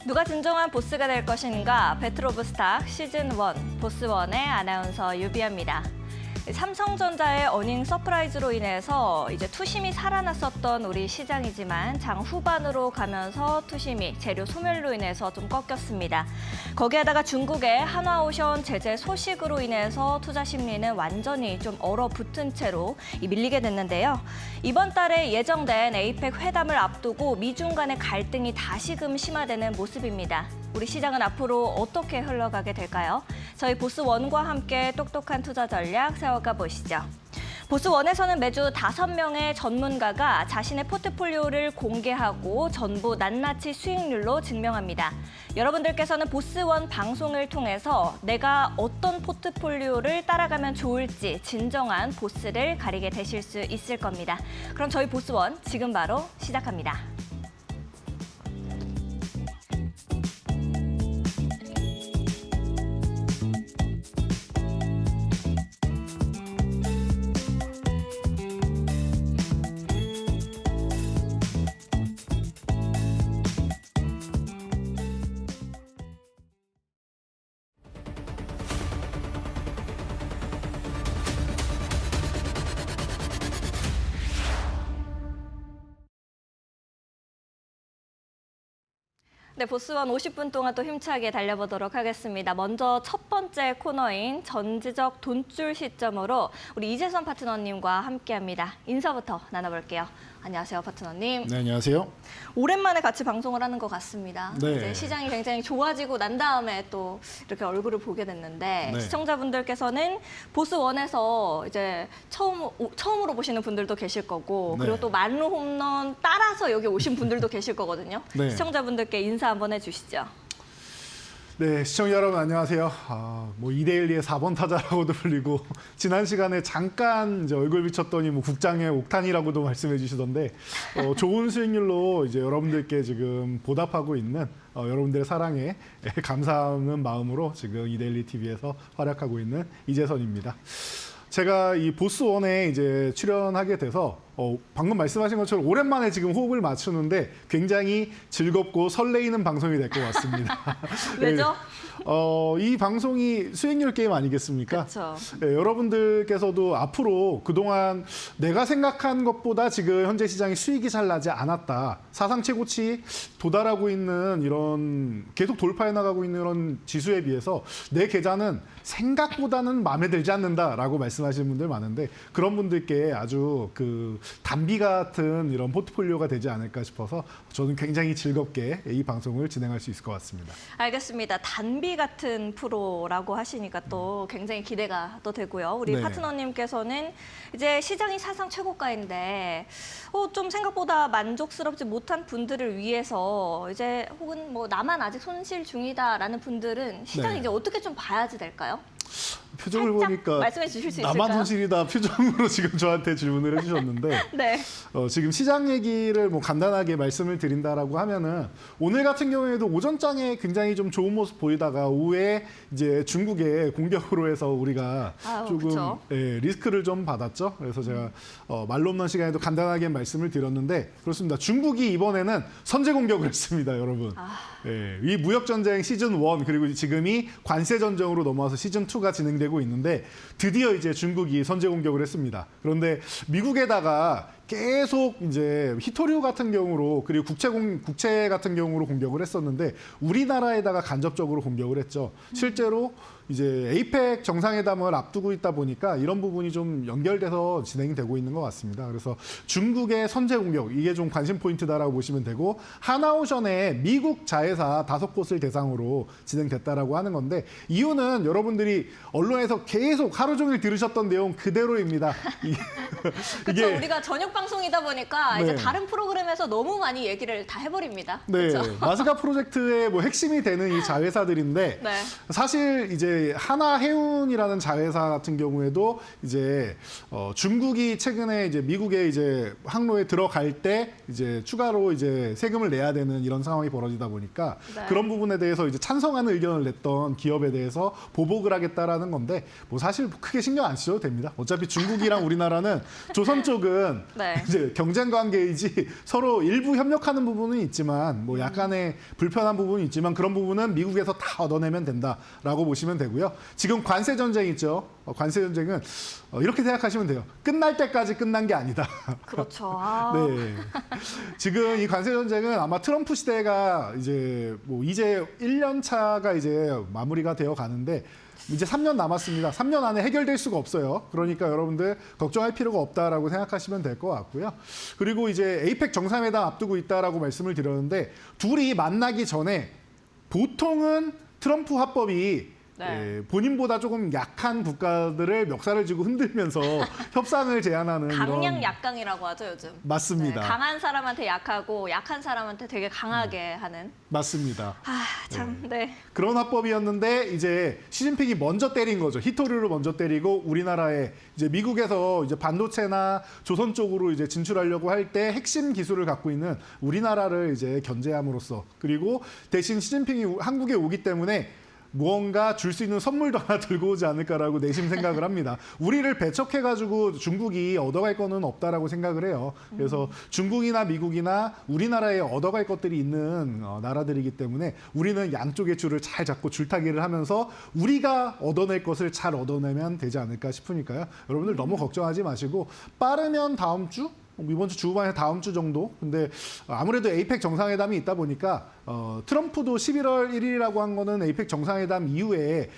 누가 진정한 보스가 될 것인가? 배틀 오브 스탁 시즌 1 보스1의 아나운서 유비아입니다. 삼성전자의 어닝 서프라이즈로 인해서 이제 투심이 살아났었던 우리 시장이지만 장 후반으로 가면서 투심이 재료 소멸로 인해서 좀 꺾였습니다. 거기에다가 중국의 한화오션 제재 소식으로 인해서 투자 심리는 완전히 좀 얼어붙은 채로 밀리게 됐는데요. 이번 달에 예정된 에이펙 회담을 앞두고 미중 간의 갈등이 다시금 심화되는 모습입니다. 우리 시장은 앞으로 어떻게 흘러가게 될까요? 저희 보스1과 함께 똑똑한 투자 전략 세워가 보시죠. 보스1에서는 매주 5명의 전문가가 자신의 포트폴리오를 공개하고 전부 낱낱이 수익률로 증명합니다. 여러분들께서는 보스1 방송을 통해서 내가 어떤 포트폴리오를 따라가면 좋을지 진정한 보스를 가리게 되실 수 있을 겁니다. 그럼 저희 보스1 지금 바로 시작합니다. 네, 보스1 50분 동안 또 힘차게 달려보도록 하겠습니다. 먼저 첫 번째 코너인 전지적 돈줄 시점으로 우리 이재선 파트너님과 함께합니다. 인사부터 나눠볼게요. 안녕하세요, 파트너님. 네, 안녕하세요. 오랜만에 같이 방송을 하는 것 같습니다. 네. 이제 시장이 굉장히 좋아지고 난 다음에 또 이렇게 얼굴을 보게 됐는데 네. 시청자분들께서는 보스1에서 이제 처음으로 보시는 분들도 계실 거고 네. 그리고 또 만루 홈런 따라서 여기 오신 분들도 계실 거거든요. 네. 시청자분들께 인사 한번 해주시죠. 네, 시청자 여러분 안녕하세요. 2대1의 4번 타자라고도 불리고 지난 시간에 잠깐 이제 얼굴 비쳤더니 국장의 옥탄이라고도 말씀해 주시던데 좋은 수익률로 이제 여러분들께 지금 보답하고 있는 여러분들의 사랑에 감사하는 마음으로 지금 이데일리 TV에서 활약하고 있는 이재선입니다. 제가 이 보스1에 이제 출연하게 돼서 방금 말씀하신 것처럼 오랜만에 지금 호흡을 맞추는데 굉장히 즐겁고 설레이는 방송이 될 것 같습니다. 왜죠? 이 방송이 수익률 게임 아니겠습니까? 그렇죠. 네, 여러분들께서도 앞으로 그동안 내가 생각한 것보다 지금 현재 시장이 수익이 잘 나지 않았다. 사상 최고치 도달하고 있는 이런 계속 돌파해 나가고 있는 이런 지수에 비해서 내 계좌는 생각보다는 마음에 들지 않는다라고 말씀하시는 분들 많은데 그런 분들께 아주 그 단비 같은 이런 포트폴리오가 되지 않을까 싶어서 저는 굉장히 즐겁게 이 방송을 진행할 수 있을 것 같습니다. 알겠습니다. 단비 같은 프로라고 하시니까 또 굉장히 기대가 또 되고요. 우리 네. 파트너님께서는 이제 시장이 사상 최고가인데 좀 생각보다 만족스럽지 못한 분들을 위해서 이제 혹은 뭐 나만 아직 손실 중이다라는 분들은 시장 네. 이제 어떻게 좀 봐야지 될까요? 표정을 살짝 보니까 말씀해 주실 수 있을까요? 나만 손실이다 표정으로 지금 저한테 질문을 해주셨는데 네. 지금 시장 얘기를 간단하게 말씀을 드린다라고 하면은 오늘 같은 경우에도 오전장에 굉장히 좀 좋은 모습 보이다가 오후에 이제 중국의 공격으로 해서 우리가 조금 그쵸. 리스크를 좀 받았죠. 그래서 제가 말로 없는 시간에도 간단하게 말씀을 드렸는데 그렇습니다. 중국이 이번에는 선제 공격을 했습니다, 여러분. 이 무역전쟁 시즌 1 그리고 지금이 관세전쟁으로 넘어와서 시즌 2가 진행되고 있는데 드디어 이제 중국이 선제 공격을 했습니다. 그런데 미국에다가 계속 이제 히토류 같은 경우로 그리고 국채 같은 경우로 공격을 했었는데 우리나라에다가 간접적으로 공격을 했죠. 실제로 이제 에이펙 정상회담을 앞두고 있다 보니까 이런 부분이 좀 연결돼서 진행되고 있는 것 같습니다. 그래서 중국의 선제 공격 이게 좀 관심 포인트다라고 보시면 되고 한화오션의 미국 자회사 5곳을 대상으로 진행됐다라고 하는 건데 이유는 여러분들이 언론에서 계속 하루 종일 들으셨던 내용 그대로입니다. 그렇죠. 우리가 저녁 방송이다 보니까 이제 네. 다른 프로그램에서 너무 많이 얘기를 다 해버립니다. 네, 그렇죠? 마스가 프로젝트의 핵심이 되는 이 자회사들인데 네. 사실 이제 하나해운이라는 자회사 같은 경우에도 이제 중국이 최근에 이제 미국의 이제 항로에 들어갈 때 이제 추가로 이제 세금을 내야 되는 이런 상황이 벌어지다 보니까 네. 그런 부분에 대해서 이제 찬성하는 의견을 냈던 기업에 대해서 보복을 하겠다라는 건데 사실 크게 신경 안 쓰셔도 됩니다. 어차피 중국이랑 우리나라는 조선 쪽은 네. 네. 이제 경쟁 관계이지 서로 일부 협력하는 부분은 있지만 뭐 약간의 불편한 부분이 있지만 그런 부분은 미국에서 다 얻어내면 된다라고 보시면 되고요. 지금 관세 전쟁 있죠. 관세 전쟁은 이렇게 생각하시면 돼요. 끝날 때까지 끝난 게 아니다. 그렇죠. 아. 네. 지금 이 관세 전쟁은 아마 트럼프 시대가 이제 1년 차가 이제 마무리가 되어 가는데 이제 3년 남았습니다. 3년 안에 해결될 수가 없어요. 그러니까 여러분들 걱정할 필요가 없다라고 생각하시면 될 것 같고요. 그리고 이제 에이펙 정상회담 앞두고 있다라고 말씀을 드렸는데 둘이 만나기 전에 보통은 트럼프 화법이 네. 본인보다 조금 약한 국가들을 멱살을 쥐고 흔들면서 협상을 제안하는 강약 이런 약강이라고 하죠 요즘. 맞습니다. 네, 강한 사람한테 약하고 약한 사람한테 되게 강하게 하는. 맞습니다. 아 참, 네. 그런 화법이었는데 이제 시진핑이 먼저 때린 거죠. 히토류를 먼저 때리고 우리나라에 이제 미국에서 이제 반도체나 조선 쪽으로 이제 진출하려고 할 때 핵심 기술을 갖고 있는 우리나라를 이제 견제함으로써 그리고 대신 시진핑이 한국에 오기 때문에 무언가 줄 수 있는 선물도 하나 들고 오지 않을까라고 내심 생각을 합니다. 우리를 배척해가지고 중국이 얻어갈 거는 없다라고 생각을 해요. 그래서 중국이나 미국이나 우리나라에 얻어갈 것들이 있는 나라들이기 때문에 우리는 양쪽의 줄을 잘 잡고 줄타기를 하면서 우리가 얻어낼 것을 잘 얻어내면 되지 않을까 싶으니까요. 여러분들 너무 걱정하지 마시고 빠르면 다음 주? 이번 주 후반에 다음 주 정도. 근데 아무래도 에이펙 정상회담이 있다 보니까 트럼프도 11월 1일이라고 한 거는 에이펙 정상회담 이후에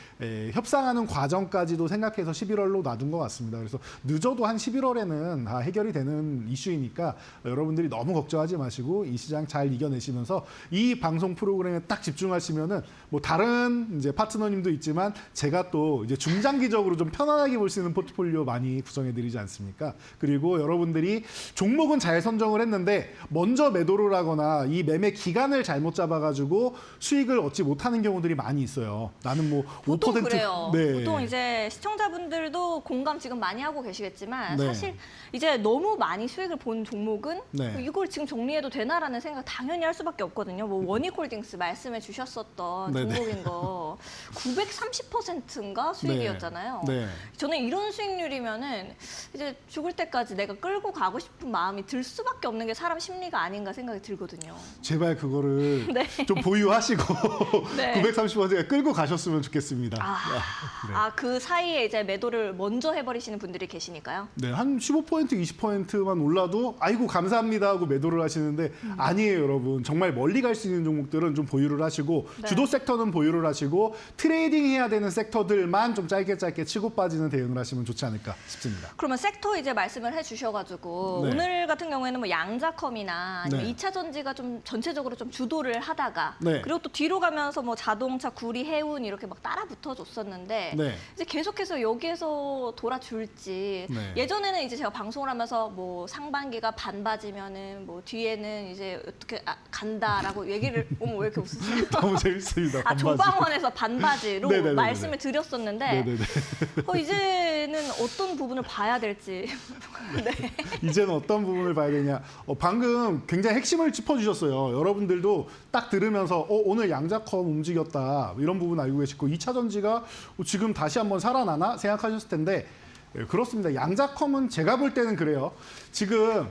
협상하는 과정까지도 생각해서 11월로 놔둔 것 같습니다. 그래서 늦어도 한 11월에는 다 해결이 되는 이슈이니까 여러분들이 너무 걱정하지 마시고 이 시장 잘 이겨내시면서 이 방송 프로그램에 딱 집중하시면은 뭐 다른 이제 파트너님도 있지만 제가 또 이제 중장기적으로 좀 편안하게 볼 수 있는 포트폴리오 많이 구성해드리지 않습니까? 그리고 여러분들이 종목은 잘 선정을 했는데 먼저 매도를 하거나 이 매매 기간을 잘못 잡아가지고 수익을 얻지 못하는 경우들이 많이 있어요. 나는 뭐 5% 보통 그래요. 네. 보통 이제 시청자분들도 공감 지금 많이 하고 계시겠지만 네. 사실 이제 너무 많이 수익을 본 종목은 네. 이걸 지금 정리해도 되나라는 생각 당연히 할 수밖에 없거든요. 뭐 원익홀딩스 말씀해 주셨었던 네네. 종목인 거 930%인가 수익이었잖아요. 네. 저는 이런 수익률이면은 이제 죽을 때까지 내가 끌고 가고 싶은 마음이 들 수밖에 없는 게 사람 심리가 아닌가 생각이 들거든요. 제발 그거를 네. 좀 보유하시고 네. 930%가 끌고 가셨으면 좋겠습니다. 네. 그 사이에 이제 매도를 먼저 해버리시는 분들이 계시니까요. 네, 한 15%, 20%만 올라도 아이고 감사합니다 하고 매도를 하시는데 아니에요, 여러분. 정말 멀리 갈 수 있는 종목들은 좀 보유를 하시고 네. 주도 섹터는 보유를 하시고 트레이딩 해야 되는 섹터들만 좀 짧게 치고 빠지는 대응을 하시면 좋지 않을까 싶습니다. 그러면 섹터 이제 말씀을 해주셔가지고 네. 오늘 같은 경우에는 뭐 양자컴이나 아니면 네. 2차 전지가 좀 전체적으로 좀 주도를 하다가 네. 그리고 또 뒤로 가면서 뭐 자동차, 구리, 해운 이렇게 막 따라 붙어줬었는데 네. 이제 계속해서 여기에서 돌아줄지 네. 예전에는 이제 제가 방송을 하면서 뭐 상반기가 반바지면은 뭐 뒤에는 이제 어떻게 간다라고 얘기를 어머 왜 이렇게 웃으세요? 너무 재밌습니다. 아, 반바지. 조방원에서 반바지로 네네네네. 말씀을 드렸었는데 네네네. 이제는 어떤 부분을 봐야 될지. 네. 이제는 어떤 부분을 봐야 되냐. 방금 굉장히 핵심을 짚어주셨어요. 여러분들도 딱 들으면서 오늘 양자컴 움직였다. 이런 부분 알고 계시고 2차 전지가 지금 다시 한번 살아나나 생각하셨을 텐데 그렇습니다. 양자컴은 제가 볼 때는 그래요. 지금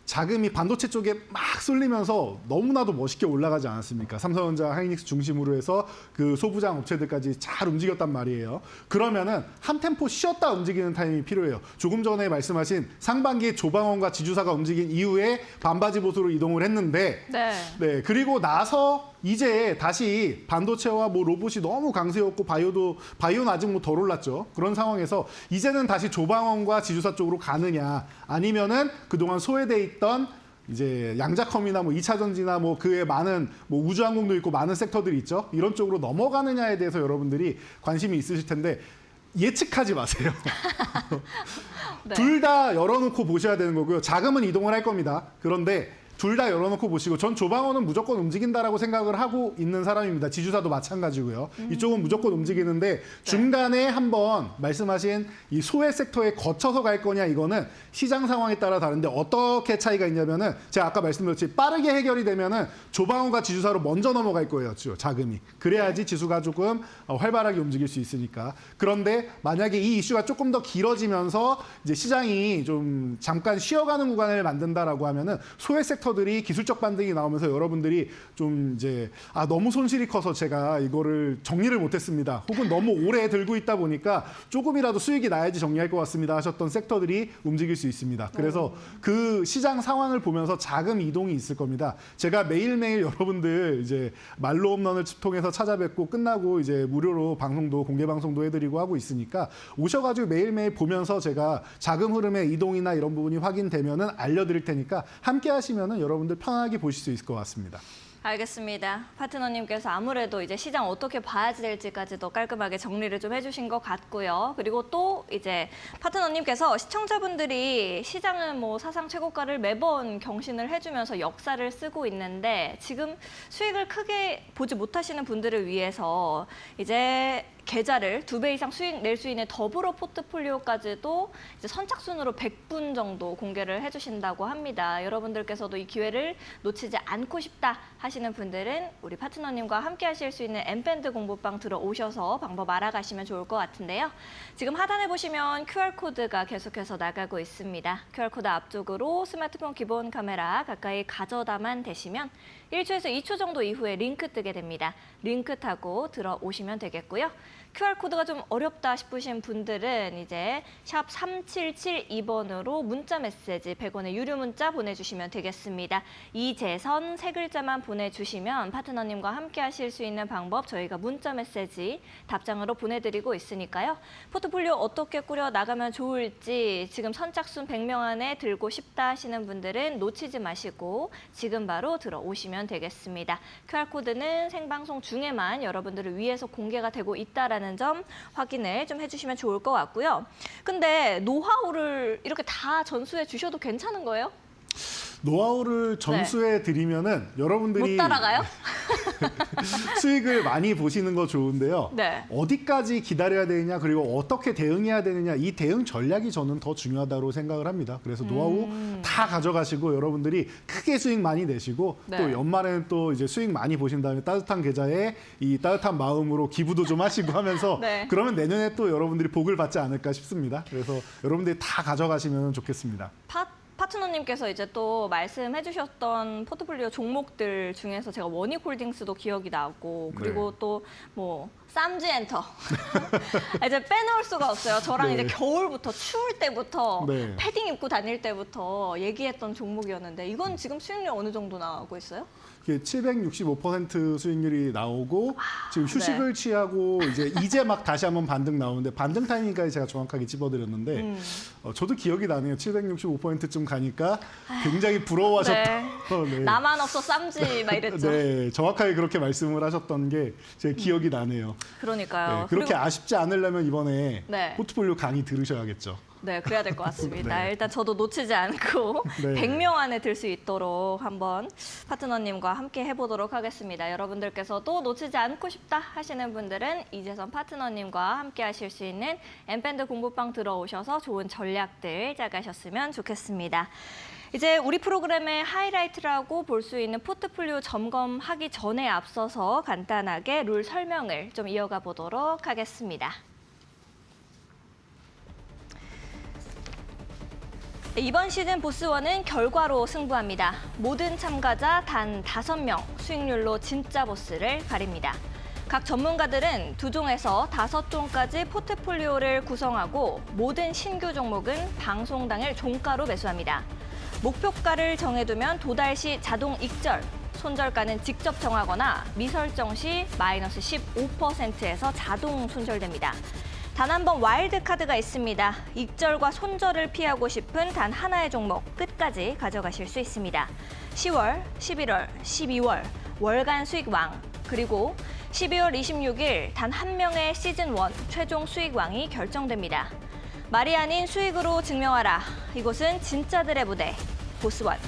자금이 반도체 쪽에 막 쏠리면서 너무나도 멋있게 올라가지 않았습니까? 삼성전자, 하이닉스 중심으로 해서 그 소부장 업체들까지 잘 움직였단 말이에요. 그러면은 한 템포 쉬었다 움직이는 타임이 필요해요. 조금 전에 말씀하신 상반기에 조방원과 지주사가 움직인 이후에 반바지 보수로 이동을 했는데 네. 그리고 나서 이제 다시 반도체와 뭐 로봇이 너무 강세였고 바이오는 아직 뭐 덜 올랐죠. 그런 상황에서 이제는 다시 조방원과 지주사 쪽으로 가느냐 아니면은 그동안 소외돼 있던 이제 양자컴이나 뭐 2차 전지나 뭐 그에 많은 뭐 우주항공도 있고 많은 섹터들이 있죠. 이런 쪽으로 넘어가느냐에 대해서 여러분들이 관심이 있으실 텐데 예측하지 마세요. 네. 둘 다 열어놓고 보셔야 되는 거고요. 자금은 이동을 할 겁니다. 그런데 둘 다 열어놓고 보시고 전 조방어는 무조건 움직인다라고 생각을 하고 있는 사람입니다. 지주사도 마찬가지고요. 이쪽은 무조건 움직이는데 중간에 한번 말씀하신 이 소외 섹터에 거쳐서 갈 거냐 이거는 시장 상황에 따라 다른데 어떻게 차이가 있냐면은 제가 아까 말씀드렸지 빠르게 해결이 되면은 조방어가 지주사로 먼저 넘어갈 거예요. 자금이. 그래야지 지수가 조금 활발하게 움직일 수 있으니까. 그런데 만약에 이 이슈가 조금 더 길어지면서 이제 시장이 좀 잠깐 쉬어가는 구간을 만든다라고 하면은 소외 섹터들이 기술적 반등이 나오면서 여러분들이 좀 이제 너무 손실이 커서 제가 이거를 정리를 못했습니다. 혹은 너무 오래 들고 있다 보니까 조금이라도 수익이 나야지 정리할 것 같습니다 하셨던 섹터들이 움직일 수 있습니다. 그래서 그 시장 상황을 보면서 자금 이동이 있을 겁니다. 제가 매일매일 여러분들 이제 말로 홈런을 통해서 찾아뵙고 끝나고 이제 무료로 방송도 공개 방송도 해드리고 하고 있으니까 오셔가지고 매일매일 보면서 제가 자금 흐름의 이동이나 이런 부분이 확인되면은 알려드릴 테니까 함께 하시면은 여러분들 편하게 보실 수 있을 것 같습니다. 알겠습니다. 파트너님께서 아무래도 이제 시장 어떻게 봐야 될지까지도 깔끔하게 정리를 좀 해주신 것 같고요. 그리고 또 이제 파트너님께서 시청자분들이 시장은 뭐 사상 최고가를 매번 경신을 해주면서 역사를 쓰고 있는데 지금 수익을 크게 보지 못하시는 분들을 위해서 이제 계좌를 2배 이상 수익 낼 수 있는 더불어 포트폴리오까지도 이제 선착순으로 100분 정도 공개를 해주신다고 합니다. 여러분들께서도 이 기회를 놓치지 않고 싶다 하시는 분들은 우리 파트너님과 함께 하실 수 있는 엠밴드 공부방 들어오셔서 방법 알아가시면 좋을 것 같은데요. 지금 하단에 보시면 QR코드가 계속해서 나가고 있습니다. QR코드 앞쪽으로 스마트폰 기본 카메라 가까이 가져다만 대시면 1초에서 2초 정도 이후에 링크 뜨게 됩니다. 링크 타고 들어오시면 되겠고요. QR코드가 좀 어렵다 싶으신 분들은 이제 샵 3772번으로 문자 메시지 100원의 유료 문자 보내주시면 되겠습니다. 이재선 세 글자만 보내주시면 파트너님과 함께 하실 수 있는 방법 저희가 문자 메시지 답장으로 보내드리고 있으니까요. 포트폴리오 어떻게 꾸려 나가면 좋을지 지금 선착순 100명 안에 들고 싶다 하시는 분들은 놓치지 마시고 지금 바로 들어오시면 되겠습니다. QR코드는 생방송 중에만 여러분들을 위해서 공개가 되고 있다라는 점 확인을 좀 해주시면 좋을 것 같고요. 근데 노하우를 이렇게 다 전수해 주셔도 괜찮은 거예요? 노하우를 전수해 드리면은 여러분들이 못 따라가요? 수익을 많이 보시는 거 좋은데요. 네. 어디까지 기다려야 되느냐 그리고 어떻게 대응해야 되느냐 이 대응 전략이 저는 더 중요하다고 생각을 합니다. 그래서 노하우 다 가져가시고 여러분들이 크게 수익 많이 내시고 네. 또 연말에는 또 이제 수익 많이 보신 다음에 따뜻한 계좌에 이 따뜻한 마음으로 기부도 좀 하시고 하면서 네. 그러면 내년에 또 여러분들이 복을 받지 않을까 싶습니다. 그래서 여러분들이 다 가져가시면 좋겠습니다. 파트너님께서 이제 또 말씀해 주셨던 포트폴리오 종목들 중에서 제가 원익홀딩스도 기억이 나고 그리고 네. 또 뭐 쌈지엔터 이제 빼놓을 수가 없어요. 저랑 네. 이제 겨울부터 추울 때부터 네. 패딩 입고 다닐 때부터 얘기했던 종목이었는데 이건 지금 수익률 어느 정도 나오고 있어요? 765% 수익률이 나오고 지금 휴식을 취하고 이제 막 다시 한번 반등 나오는데 반등 타이밍까지 제가 정확하게 찝어드렸는데 저도 기억이 나네요. 765%쯤 가니까 굉장히 부러워하셨던. 네. 나만 없어 쌈지 막 이랬죠. 네, 정확하게 그렇게 말씀을 하셨던 게 제 기억이 나네요. 그러니까요. 네, 그렇게 아쉽지 않으려면 이번에 네. 포트폴리오 강의 들으셔야겠죠. 네, 그래야 될 것 같습니다. 네. 일단 저도 놓치지 않고 네. 100명 안에 들 수 있도록 한번 파트너님과 함께 해보도록 하겠습니다. 여러분들께서도 놓치지 않고 싶다 하시는 분들은 이재선 파트너님과 함께 하실 수 있는 엠밴드 공부방 들어오셔서 좋은 전략들 짜가셨으면 좋겠습니다. 이제 우리 프로그램의 하이라이트라고 볼 수 있는 포트폴리오 점검하기 전에 앞서서 간단하게 룰 설명을 좀 이어가 보도록 하겠습니다. 이번 시즌 보스원은 결과로 승부합니다. 모든 참가자 단 5명, 수익률로 진짜 보스를 가립니다. 각 전문가들은 2종에서 5종까지 포트폴리오를 구성하고 모든 신규 종목은 방송 당일 종가로 매수합니다. 목표가를 정해두면 도달 시 자동 익절, 손절가는 직접 정하거나 미설정 시 마이너스 15%에서 자동 손절됩니다. 단 한 번 와일드 카드가 있습니다. 익절과 손절을 피하고 싶은 단 하나의 종목 끝까지 가져가실 수 있습니다. 10월, 11월, 12월 월간 수익왕 그리고 12월 26일 단 한 명의 시즌1 최종 수익왕이 결정됩니다. 말이 아닌 수익으로 증명하라. 이곳은 진짜들의 무대 보스원.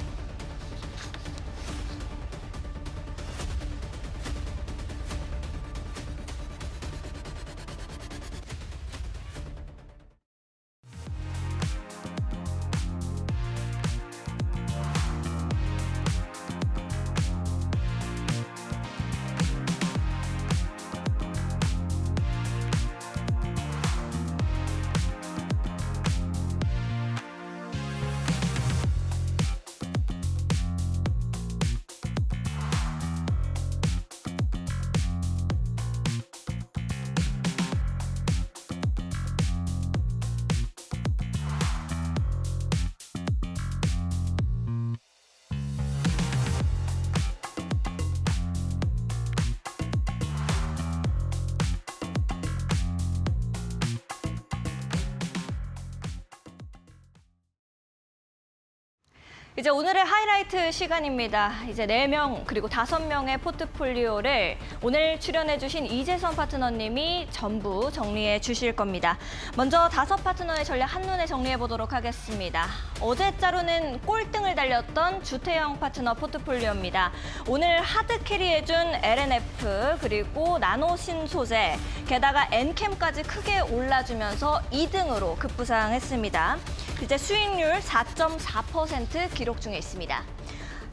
이제 오늘의 하이라이트 시간입니다. 이제 4명 그리고 5명의 포트폴리오를 오늘 출연해주신 이재선 파트너님이 전부 정리해 주실 겁니다. 먼저 5 파트너의 전략 한눈에 정리해 보도록 하겠습니다. 어제자로는 꼴등을 달렸던 주태영 파트너 포트폴리오입니다. 오늘 하드 캐리해준 LNF 그리고 나노신소재 게다가 엔캠까지 크게 올라주면서 2등으로 급부상했습니다. 이제 수익률 4.4% 기록 중에 있습니다.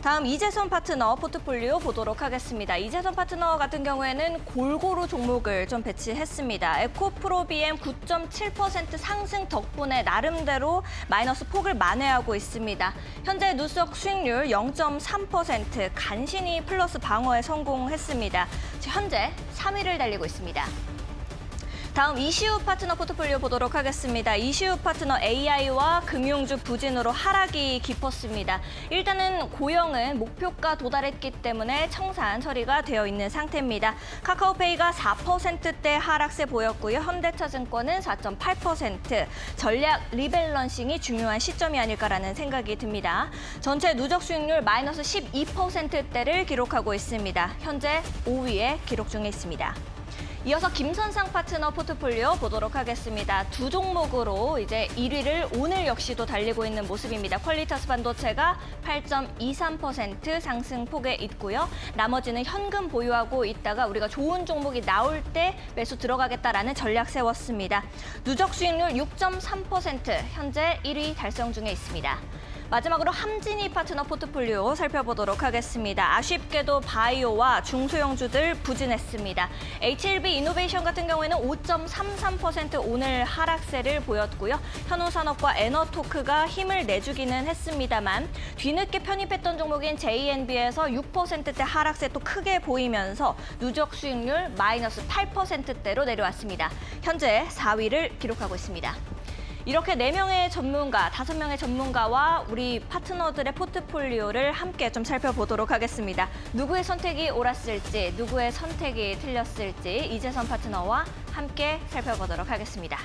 다음 이재선 파트너 포트폴리오 보도록 하겠습니다. 이재선 파트너 같은 경우에는 골고루 종목을 좀 배치했습니다. 에코프로비엠 9.7% 상승 덕분에 나름대로 마이너스 폭을 만회하고 있습니다. 현재 누적 수익률 0.3% 간신히 플러스 방어에 성공했습니다. 현재 3위를 달리고 있습니다. 다음 이시우 파트너 포트폴리오 보도록 하겠습니다. 이시우 파트너 AI와 금융주 부진으로 하락이 깊었습니다. 일단은 고영은 목표가 도달했기 때문에 청산 처리가 되어 있는 상태입니다. 카카오페이가 4%대 하락세 보였고요. 현대차증권은 4.8%. 전략 리밸런싱이 중요한 시점이 아닐까라는 생각이 듭니다. 전체 누적 수익률 마이너스 12%대를 기록하고 있습니다. 현재 5위에 기록 중에 있습니다. 이어서 김선상 파트너 포트폴리오 보도록 하겠습니다. 2 종목으로 이제 1위를 오늘 역시도 달리고 있는 모습입니다. 퀄리터스 반도체가 8.23% 상승폭에 있고요. 나머지는 현금 보유하고 있다가 우리가 좋은 종목이 나올 때 매수 들어가겠다라는 전략 세웠습니다. 누적 수익률 6.3% 현재 1위 달성 중에 있습니다. 마지막으로 함진이 파트너 포트폴리오 살펴보도록 하겠습니다. 아쉽게도 바이오와 중소형주들 부진했습니다. HLB 이노베이션 같은 경우에는 5.33% 오늘 하락세를 보였고요. 현우산업과 에너토크가 힘을 내주기는 했습니다만 뒤늦게 편입했던 종목인 JNB에서 6%대 하락세 또 크게 보이면서 누적 수익률 마이너스 8%대로 내려왔습니다. 현재 4위를 기록하고 있습니다. 이렇게 4명의 전문가, 5명의 전문가와 우리 파트너들의 포트폴리오를 함께 좀 살펴보도록 하겠습니다. 누구의 선택이 옳았을지, 누구의 선택이 틀렸을지 이재선 파트너와 함께 살펴보도록 하겠습니다.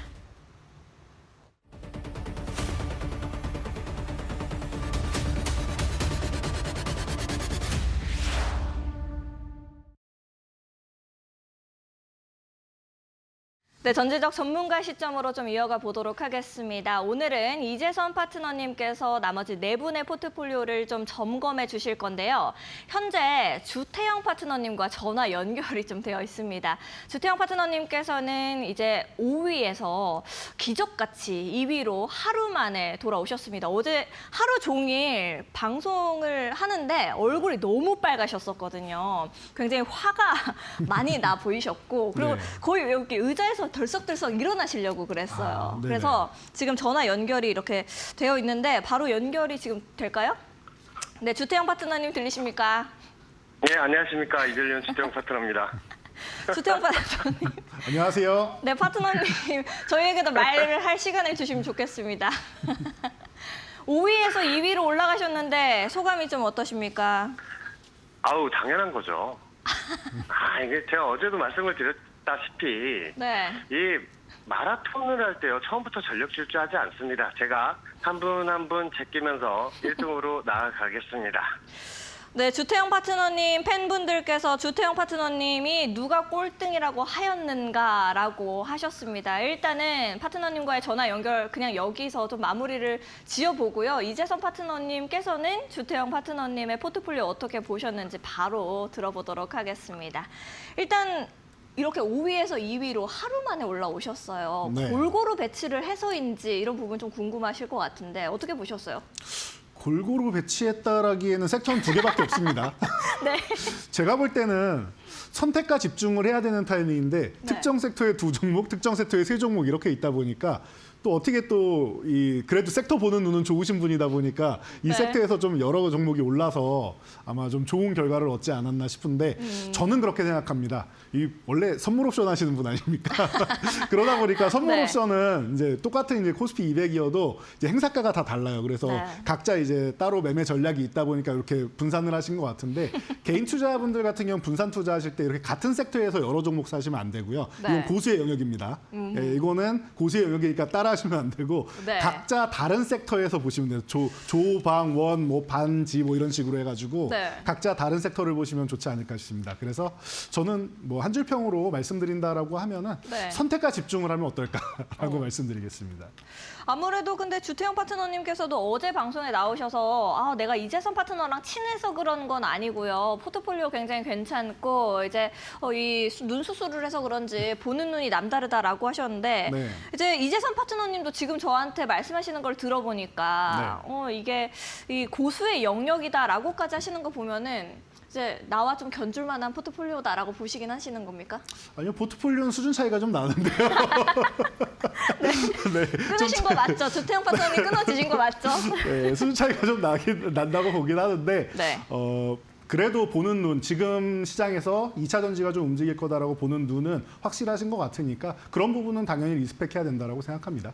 네, 전지적 전문가 시점으로 좀 이어가 보도록 하겠습니다. 오늘은 이재선 파트너님께서 나머지 4분의 포트폴리오를 좀 점검해 주실 건데요. 현재 주태영 파트너님과 전화 연결이 좀 되어 있습니다. 주태영 파트너님께서는 이제 5위에서 기적같이 2위로 하루 만에 돌아오셨습니다. 어제 하루 종일 방송을 하는데 얼굴이 너무 빨가셨었거든요. 굉장히 화가 많이 나 보이셨고 그리고 네. 거의 여기 의자에서 덜썩덜썩 일어나시려고 그랬어요. 그래서 지금 전화 연결이 이렇게 되어 있는데 바로 연결이 지금 될까요? 네, 주태영 파트너님 들리십니까? 네, 안녕하십니까. 이들리온 주태영 파트너입니다. 주태영 파트너님. 안녕하세요. 네, 파트너님. 저희에게도 말을 할 시간을 주시면 좋겠습니다. 5위에서 2위로 올라가셨는데 소감이 좀 어떠십니까? 아우, 당연한 거죠. 이게 제가 어제도 말씀을 드렸다시피 네. 이 마라톤을 할 때요. 처음부터 전력 질주하지 않습니다. 제가 한 분 한 분 제끼면서 1등으로 나아가겠습니다. 네, 주태영 파트너님 팬분들께서 주태영 파트너님이 누가 꼴등이라고 하였는가라고 하셨습니다. 일단은 파트너님과의 전화 연결 그냥 여기서 좀 마무리를 지어보고요. 이재선 파트너님께서는 주태영 파트너님의 포트폴리오 어떻게 보셨는지 바로 들어보도록 하겠습니다. 일단 이렇게 5위에서 2위로 하루 만에 올라오셨어요. 네. 골고루 배치를 해서인지 이런 부분 좀 궁금하실 것 같은데 어떻게 보셨어요? 골고루 배치했다라기에는 섹터는 2개밖에 없습니다. 네. 제가 볼 때는 선택과 집중을 해야 되는 타이밍인데 특정 섹터에 2 종목, 특정 섹터에 3 종목 이렇게 있다 보니까 또 어떻게 또 그래도 섹터 보는 눈은 좋으신 분이다 보니까 이 네. 섹터에서 좀 여러 종목이 올라서 아마 좀 좋은 결과를 얻지 않았나 싶은데 저는 그렇게 생각합니다. 원래 선물 옵션 하시는 분 아닙니까? 그러다 보니까 선물 네. 옵션은 이제 똑같은 이제 코스피 200이어도 이제 행사가가 다 달라요. 그래서 네. 각자 이제 따로 매매 전략이 있다 보니까 이렇게 분산을 하신 것 같은데 개인 투자분들 같은 경우는 분산 투자하실 때 이렇게 같은 섹터에서 여러 종목 사시면 안 되고요. 네. 이건 고수의 영역입니다. 예, 이거는 고수의 영역이니까 따라 따라하시면 안 되고 네. 각자 다른 섹터에서 보시면 돼요. 조방, 원, 뭐 반지 뭐 이런 식으로 해가지고 네. 각자 다른 섹터를 보시면 좋지 않을까 싶습니다. 그래서 저는 뭐 한 줄 평으로 말씀드린다라고 하면은 네. 선택과 집중을 하면 어떨까라고 말씀드리겠습니다. 아무래도 근데 주태영 파트너님께서도 어제 방송에 나오셔서 내가 이재선 파트너랑 친해서 그런 건 아니고요. 포트폴리오 굉장히 괜찮고 이제 이 눈 수술을 해서 그런지 보는 눈이 남다르다라고 하셨는데 네. 이제 이재선 파트너님도 지금 저한테 말씀하시는 걸 들어보니까 이게 이 고수의 영역이다라고까지 하시는 거 보면은 이제 나와 좀 견줄 만한 포트폴리오다라고 보시긴 하시는 겁니까? 아니요, 포트폴리오는 수준 차이가 좀 나는데요. 네. 끊으신 거 맞죠? 주태영 파트너님 끊어지신 거 맞죠? 네, 수준 차이가 좀 난다고 보긴 하는데 네. 그래도 보는 눈, 지금 시장에서 2차 전지가 좀 움직일 거다라고 보는 눈은 확실하신 것 같으니까 그런 부분은 당연히 리스펙해야 된다라고 생각합니다.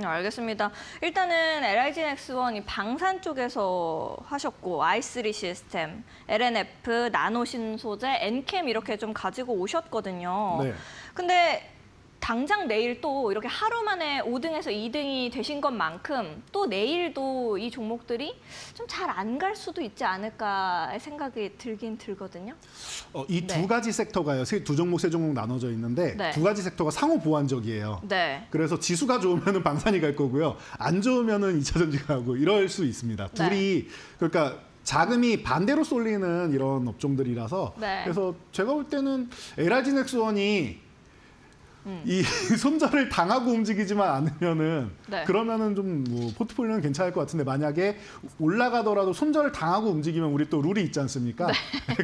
알겠습니다. 일단은 LIGX1이 방산 쪽에서 하셨고 i3 시스템, LNF, 나노신소재, 엔캠 이렇게 좀 가지고 오셨거든요. 네. 근데 당장 내일 또 이렇게 하루 만에 5등에서 2등이 되신 것만큼 또 내일도 이 종목들이 좀 잘 안 갈 수도 있지 않을까 생각이 들긴 들거든요. 이 두 가지 섹터가요. 두 종목, 세 종목 나눠져 있는데 네. 두 가지 섹터가 상호 보완적이에요. 네. 그래서 지수가 좋으면 방산이 갈 거고요. 안 좋으면 2차 전지가 가고 이럴 수 있습니다. 네. 둘이 그러니까 자금이 반대로 쏠리는 이런 업종들이라서 네. 그래서 제가 볼 때는 LIG넥스원이 이 손절을 당하고 움직이지만 않으면은 네. 그러면은 좀 뭐 포트폴리오는 괜찮을 것 같은데 만약에 올라가더라도 손절 당하고 움직이면 우리 또 룰이 있지 않습니까?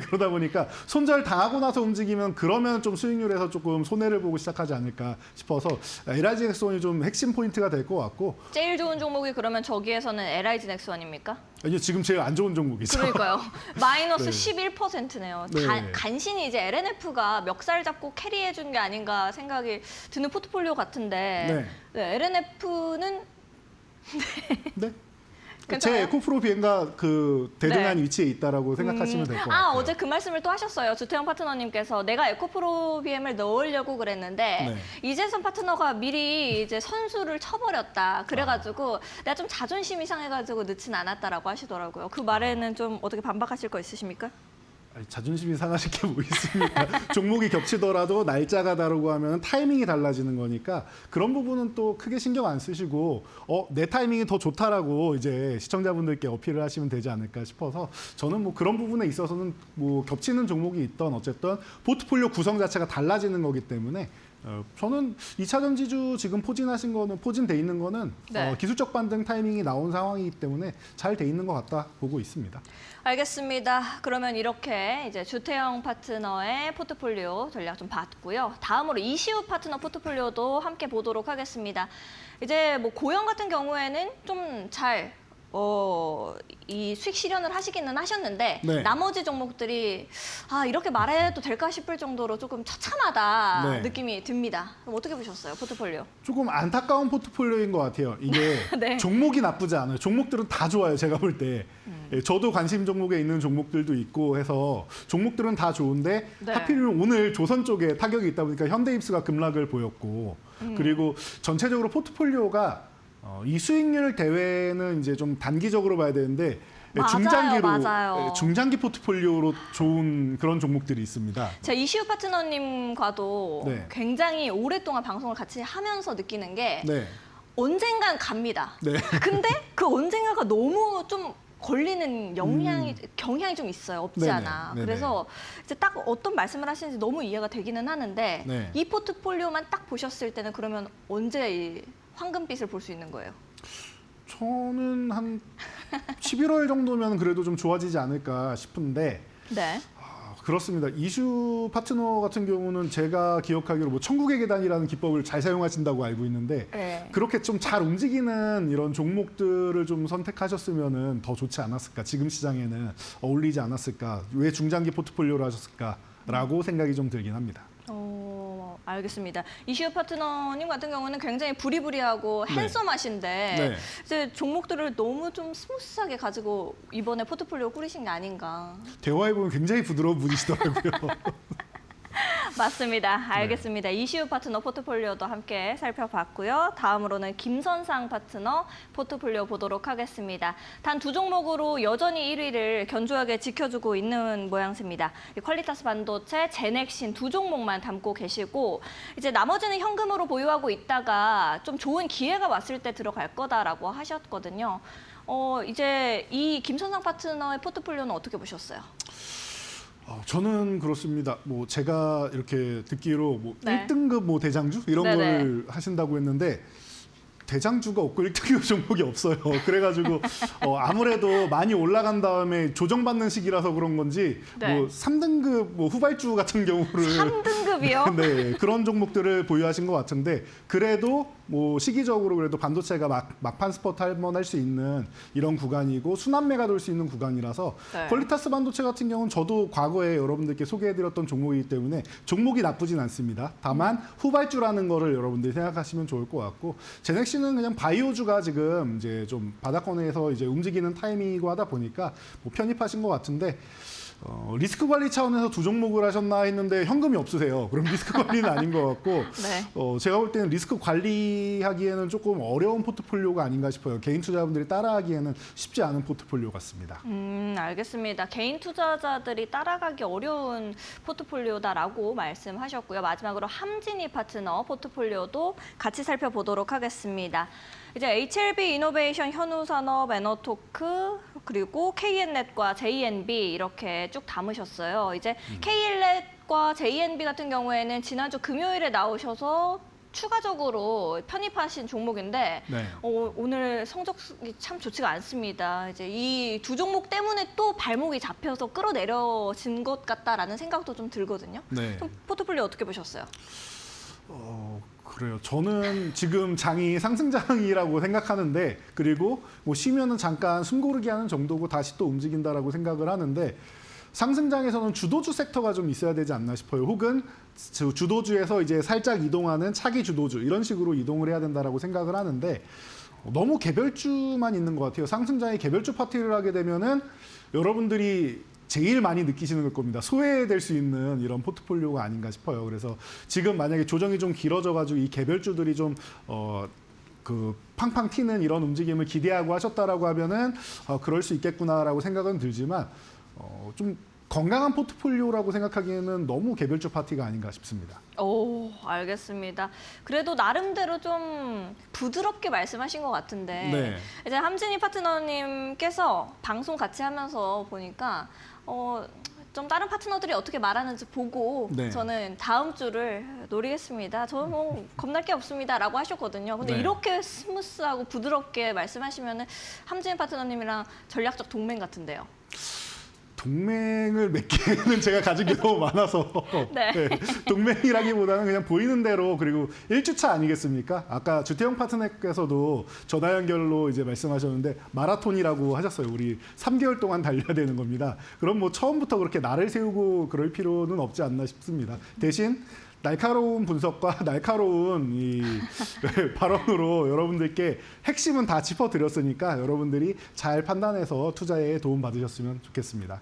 그러다 보니까 손절 당하고 나서 움직이면 그러면 좀 수익률에서 조금 손해를 보고 시작하지 않을까 싶어서 LIG넥스원이 좀 핵심 포인트가 될 것 같고 제일 좋은 종목이 그러면 저기에서는 LIG넥스원입니까? 아니요 지금 제일 안 좋은 종목이죠. 그러니까요. 마이너스 네. 11%네요. 네. 간신히 이제 LNF가 멱살 잡고 캐리해 준 게 아닌가 생각이 드는 포트폴리오 같은데 LNF는 네. 제 괜찮아요? 에코프로 비엔가 그 대등한 네. 위치에 있다라고 생각하시면 될 것 같아요. 어제 그 말씀을 또 하셨어요. 주태영 파트너님께서 내가 에코프로 BM을 넣으려고 그랬는데 이재선 파트너가 미리 이제 선수를 쳐버렸다. 그래가지고 내가 좀 자존심이 상해가지고 넣진 않았다라고 하시더라고요. 그 말에는 좀 어떻게 반박하실 거 있으십니까? 아니, 자존심이 상하실 게 뭐 있습니까? 종목이 겹치더라도 날짜가 다르고 하면 타이밍이 달라지는 거니까 그런 부분은 또 크게 신경 안 쓰시고 내 타이밍이 더 좋다라고 이제 시청자분들께 어필을 하시면 되지 않을까 싶어서 저는 뭐 그런 부분에 있어서는 뭐 겹치는 종목이 있던 어쨌든 포트폴리오 구성 자체가 달라지는 거기 때문에 저는 2차 전지주 지금 포진돼 있는 거는 네. 기술적 반등 타이밍이 나온 상황이기 때문에 잘 돼 있는 것 같다 보고 있습니다. 알겠습니다. 그러면 이렇게 이제 주태영 파트너의 포트폴리오 전략 좀 봤고요. 다음으로 이시우 파트너 포트폴리오도 함께 보도록 하겠습니다. 이제 뭐 고영 같은 경우에는 좀 잘 이 수익 실현을 하시기는 하셨는데 네. 나머지 종목들이 이렇게 말해도 될까 싶을 정도로 조금 처참하다 네. 느낌이 듭니다. 그럼 어떻게 보셨어요, 포트폴리오? 조금 안타까운 포트폴리오인 것 같아요. 이게 네. 종목이 나쁘지 않아요. 종목들은 다 좋아요. 제가 볼 때. 저도 관심 종목에 있는 종목들도 있고 해서 종목들은 다 좋은데 네. 하필이면 오늘 조선 쪽에 타격이 있다 보니까 현대입스가 급락을 보였고 그리고 전체적으로 포트폴리오가 이 수익률 대회는 이제 좀 단기적으로 봐야 되는데 맞아요. 중장기 포트폴리오로 좋은 그런 종목들이 있습니다. 제가 이시우 파트너님과도 네. 굉장히 오랫동안 방송을 같이 하면서 느끼는 게 네. 언젠간 갑니다. 네. 근데 그 언젠가가 너무 좀 걸리는 경향이 좀 있어요. 없지 네네, 않아. 네네. 그래서 이제 딱 어떤 말씀을 하시는지 너무 이해가 되기는 하는데 네. 이 포트폴리오만 딱 보셨을 때는 그러면 언제 이 황금빛을 볼 수 있는 거예요? 저는 한 11월 정도면 그래도 좀 좋아지지 않을까 싶은데 네. 그렇습니다. 이슈 파트너 같은 경우는 제가 기억하기로 뭐 천국의 계단이라는 기법을 잘 사용하신다고 알고 있는데 네. 그렇게 좀 잘 움직이는 이런 종목들을 좀 선택하셨으면 더 좋지 않았을까. 지금 시장에는 어울리지 않았을까. 왜 중장기 포트폴리오를 하셨을까라고 생각이 좀 들긴 합니다. 알겠습니다. 이시우 파트너님 같은 경우는 굉장히 부리부리하고 네. 핸섬하신데 네. 이제 종목들을 너무 좀 스무스하게 가지고 이번에 포트폴리오 꾸리신 게 아닌가. 대화해보면 굉장히 부드러운 분이시더라고요. 맞습니다. 알겠습니다. 이시우 파트너 포트폴리오도 함께 살펴봤고요. 다음으로는 김선상 파트너 포트폴리오 보도록 하겠습니다. 단 두 종목으로 여전히 1위를 견조하게 지켜주고 있는 모양새입니다. 퀄리타스 반도체, 제넥신 두 종목만 담고 계시고 이제 나머지는 현금으로 보유하고 있다가 좀 좋은 기회가 왔을 때 들어갈 거다라고 하셨거든요. 이제 이 김선상 파트너의 포트폴리오는 어떻게 보셨어요? 저는 그렇습니다. 뭐 제가 이렇게 듣기로 뭐 네. 1등급 뭐 대장주 이런 네네. 걸 하신다고 했는데 대장주가 없고 1등급 종목이 없어요. 그래가지고 아무래도 많이 올라간 다음에 조정받는 시기라서 그런 건지 네. 뭐 3등급 뭐 후발주 같은 경우를 3등급이요? 네, 그런 종목들을 보유하신 것 같은데 그래도 뭐 시기적으로 그래도 반도체가 막판 스포트 할 수 있는 이런 구간이고 순환매가 돌 수 있는 구간이라서 네. 퀄리타스 반도체 같은 경우는 저도 과거에 여러분들께 소개해드렸던 종목이기 때문에 종목이 나쁘진 않습니다. 다만 후발주라는 거를 여러분들이 생각하시면 좋을 것 같고 제넥시는 그냥 바이오주가 지금 이제 좀 바닥권에서 이제 움직이는 타이밍이고 하다 보니까 뭐 편입하신 것 같은데 리스크 관리 차원에서 두 종목을 하셨나 했는데 현금이 없으세요. 그럼 리스크 관리는 아닌 것 같고 네. 제가 볼 때는 리스크 관리하기에는 조금 어려운 포트폴리오가 아닌가 싶어요. 개인 투자분들이 따라하기에는 쉽지 않은 포트폴리오 같습니다. 알겠습니다. 개인 투자자들이 따라가기 어려운 포트폴리오다라고 말씀하셨고요. 마지막으로 함진이 파트너 포트폴리오도 같이 살펴보도록 하겠습니다. 이제 HLB 이노베이션, 현우산업, 에너토크, 그리고 KN넷과 JNB 이렇게 쭉 담으셨어요. 이제 KN넷과 JNB 같은 경우에는 지난주 금요일에 나오셔서 추가적으로 편입하신 종목인데 네. 오늘 성적이 참 좋지가 않습니다. 이제 이 두 종목 때문에 또 발목이 잡혀서 끌어내려진 것 같다라는 생각도 좀 들거든요. 네. 그럼 포트폴리오 어떻게 보셨어요? 그래요. 저는 지금 장이 상승장이라고 생각하는데 그리고 뭐 쉬면은 잠깐 숨고르기 하는 정도고 다시 또 움직인다라고 생각을 하는데 상승장에서는 주도주 섹터가 좀 있어야 되지 않나 싶어요. 혹은 주도주에서 이제 살짝 이동하는 차기 주도주 이런 식으로 이동을 해야 된다라고 생각을 하는데 너무 개별주만 있는 것 같아요. 상승장에 개별주 파티를 하게 되면은 여러분들이 제일 많이 느끼시는 걸 겁니다. 소외될 수 있는 이런 포트폴리오가 아닌가 싶어요. 그래서 지금 만약에 조정이 좀 길어져가지고 이 개별주들이 좀 팡팡 튀는 이런 움직임을 기대하고 하셨다라고 하면은 그럴 수 있겠구나라고 생각은 들지만 좀 건강한 포트폴리오라고 생각하기에는 너무 개별주 파티가 아닌가 싶습니다. 오, 알겠습니다. 그래도 나름대로 좀 부드럽게 말씀하신 것 같은데 네. 이제 함진이 파트너님께서 방송 같이 하면서 보니까 좀 다른 파트너들이 어떻게 말하는지 보고 네. 저는 다음 주를 노리겠습니다. 저는 뭐 겁날 게 없습니다라고 하셨거든요. 근데 네. 이렇게 스무스하고 부드럽게 말씀하시면은 함진이 파트너님이랑 전략적 동맹 같은데요. 동맹을 맺기에는 제가 가진 게 너무 많아서 네. 네, 동맹이라기보다는 그냥 보이는 대로 그리고 1주차 아니겠습니까? 아까 주태영 파트너께서도 전화 연결로 이제 말씀하셨는데 마라톤이라고 하셨어요. 우리 3개월 동안 달려야 되는 겁니다. 그럼 뭐 처음부터 그렇게 날을 세우고 그럴 필요는 없지 않나 싶습니다. 대신 날카로운 분석과 날카로운 이 발언으로 여러분들께 핵심은 다 짚어드렸으니까 여러분들이 잘 판단해서 투자에 도움 받으셨으면 좋겠습니다.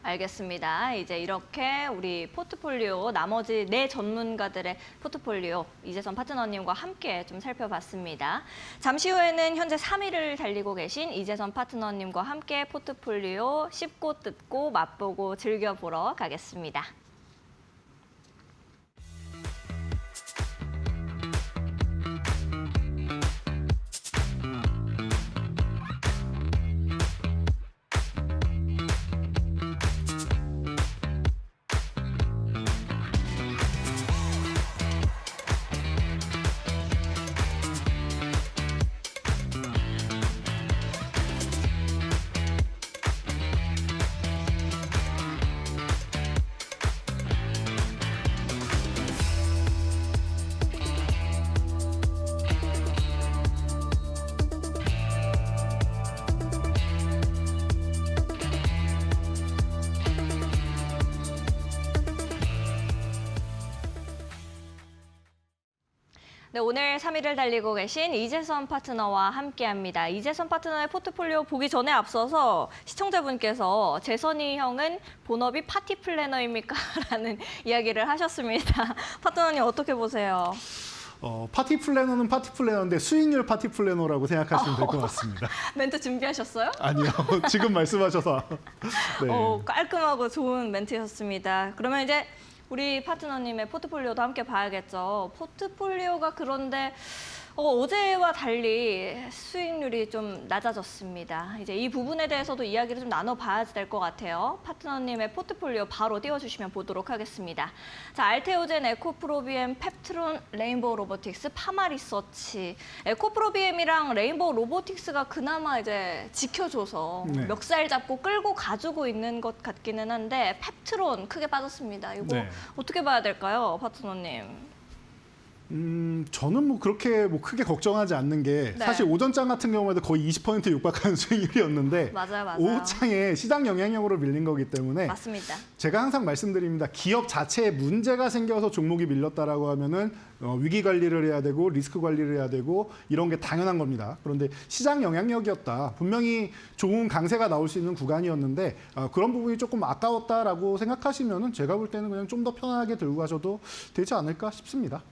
알겠습니다. 이제 이렇게 우리 포트폴리오 나머지 네 전문가들의 포트폴리오 이재선 파트너님과 함께 좀 살펴봤습니다. 잠시 후에는 현재 3위를 달리고 계신 이재선 파트너님과 함께 포트폴리오 씹고 뜯고 맛보고 즐겨보러 가겠습니다. 네, 오늘 3위를 달리고 계신 이재선 파트너와 함께합니다. 이재선 파트너의 포트폴리오 보기 전에 앞서서 시청자분께서 재선이 형은 본업이 파티 플래너입니까? 라는 이야기를 하셨습니다. 파트너님 어떻게 보세요? 파티 플래너는 파티 플래너인데 수익률 파티 플래너라고 생각하시면 될 것 같습니다. 멘트 준비하셨어요? 아니요, 지금 말씀하셔서. 네. 깔끔하고 좋은 멘트였습니다. 그러면 이제 우리 파트너님의 포트폴리오도 함께 봐야겠죠. 포트폴리오가 그런데 어제와 달리 수익률이 좀 낮아졌습니다. 이제 이 부분에 대해서도 이야기를 좀 나눠봐야 될 것 같아요. 파트너님의 포트폴리오 바로 띄워주시면 보도록 하겠습니다. 자, 알테오젠, 에코프로비엠, 펩트론, 레인보우 로보틱스, 파마리서치. 에코프로비엠이랑 레인보우 로보틱스가 그나마 이제 지켜줘서 네. 멱살 잡고 끌고 가지고 있는 것 같기는 한데 펩트론 크게 빠졌습니다. 이거 네. 어떻게 봐야 될까요, 파트너님? 저는 뭐 그렇게 뭐 크게 걱정하지 않는 게 네. 사실 오전장 같은 경우에도 거의 20% 육박하는 수익률이었는데 맞아요. 오후장에 시장 영향력으로 밀린 거기 때문에 맞습니다. 제가 항상 말씀드립니다. 기업 자체에 문제가 생겨서 종목이 밀렸다라고 하면은 위기 관리를 해야 되고 리스크 관리를 해야 되고 이런 게 당연한 겁니다. 그런데 시장 영향력이었다. 분명히 좋은 강세가 나올 수 있는 구간이었는데 그런 부분이 조금 아까웠다라고 생각하시면은 제가 볼 때는 그냥 좀 더 편하게 들고 가셔도 되지 않을까 싶습니다.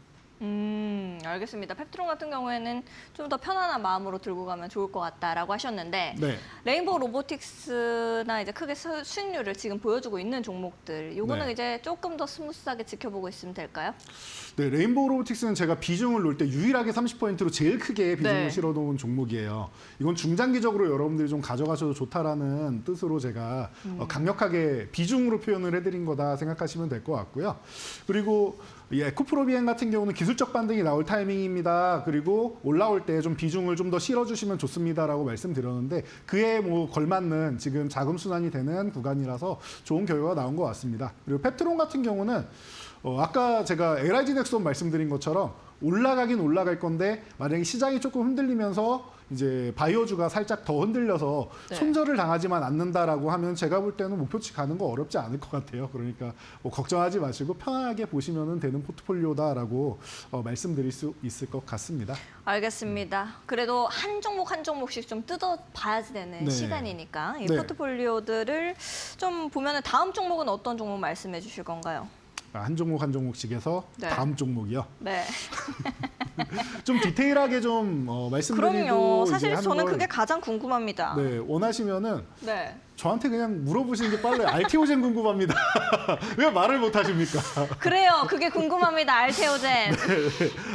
알겠습니다. 펩트론 같은 경우에는 좀 더 편안한 마음으로 들고 가면 좋을 것 같다라고 하셨는데 네. 레인보우 로보틱스나 이제 크게 수익률을 지금 보여주고 있는 종목들, 요거는 네. 이제 조금 더 스무스하게 지켜보고 있으면 될까요? 네, 레인보우 로보틱스는 제가 비중을 놓을 때 유일하게 30%로 제일 크게 비중을 네. 실어놓은 종목이에요. 이건 중장기적으로 여러분들이 좀 가져가셔도 좋다라는 뜻으로 제가 강력하게 비중으로 표현을 해드린 거다 생각하시면 될 것 같고요. 그리고 이 에코프로비엠 같은 경우는 기술적 반등이 나올 타이밍입니다. 그리고 올라올 때 좀 비중을 좀 더 실어주시면 좋습니다라고 말씀드렸는데 그에 뭐 걸맞는 지금 자금 순환이 되는 구간이라서 좋은 결과가 나온 것 같습니다. 그리고 펩트론 같은 경우는 아까 제가 LIG 넥슨 말씀드린 것처럼 올라가긴 올라갈 건데 만약에 시장이 조금 흔들리면서 이제 바이오주가 살짝 더 흔들려서 네. 손절을 당하지만 않는다라고 하면 제가 볼 때는 목표치 가는 거 어렵지 않을 것 같아요. 그러니까 뭐 걱정하지 마시고 편하게 보시면 되는 포트폴리오다라고 말씀드릴 수 있을 것 같습니다. 알겠습니다. 그래도 한 종목 한 종목씩 좀 뜯어봐야지 되는 네. 시간이니까 이 네. 포트폴리오들을 좀 보면은 다음 종목은 어떤 종목 말씀해 주실 건가요? 한 종목 한 종목씩에서 네. 다음 종목이요. 네. 좀 디테일하게 좀 말씀드리고 그럼요. 이제 사실 하는 저는 걸, 그게 가장 궁금합니다. 네, 원하시면은 네. 저한테 그냥 물어보시는 게 빨라요. 알테오젠 궁금합니다. 왜 말을 못 하십니까? 그래요. 그게 궁금합니다. 알테오젠.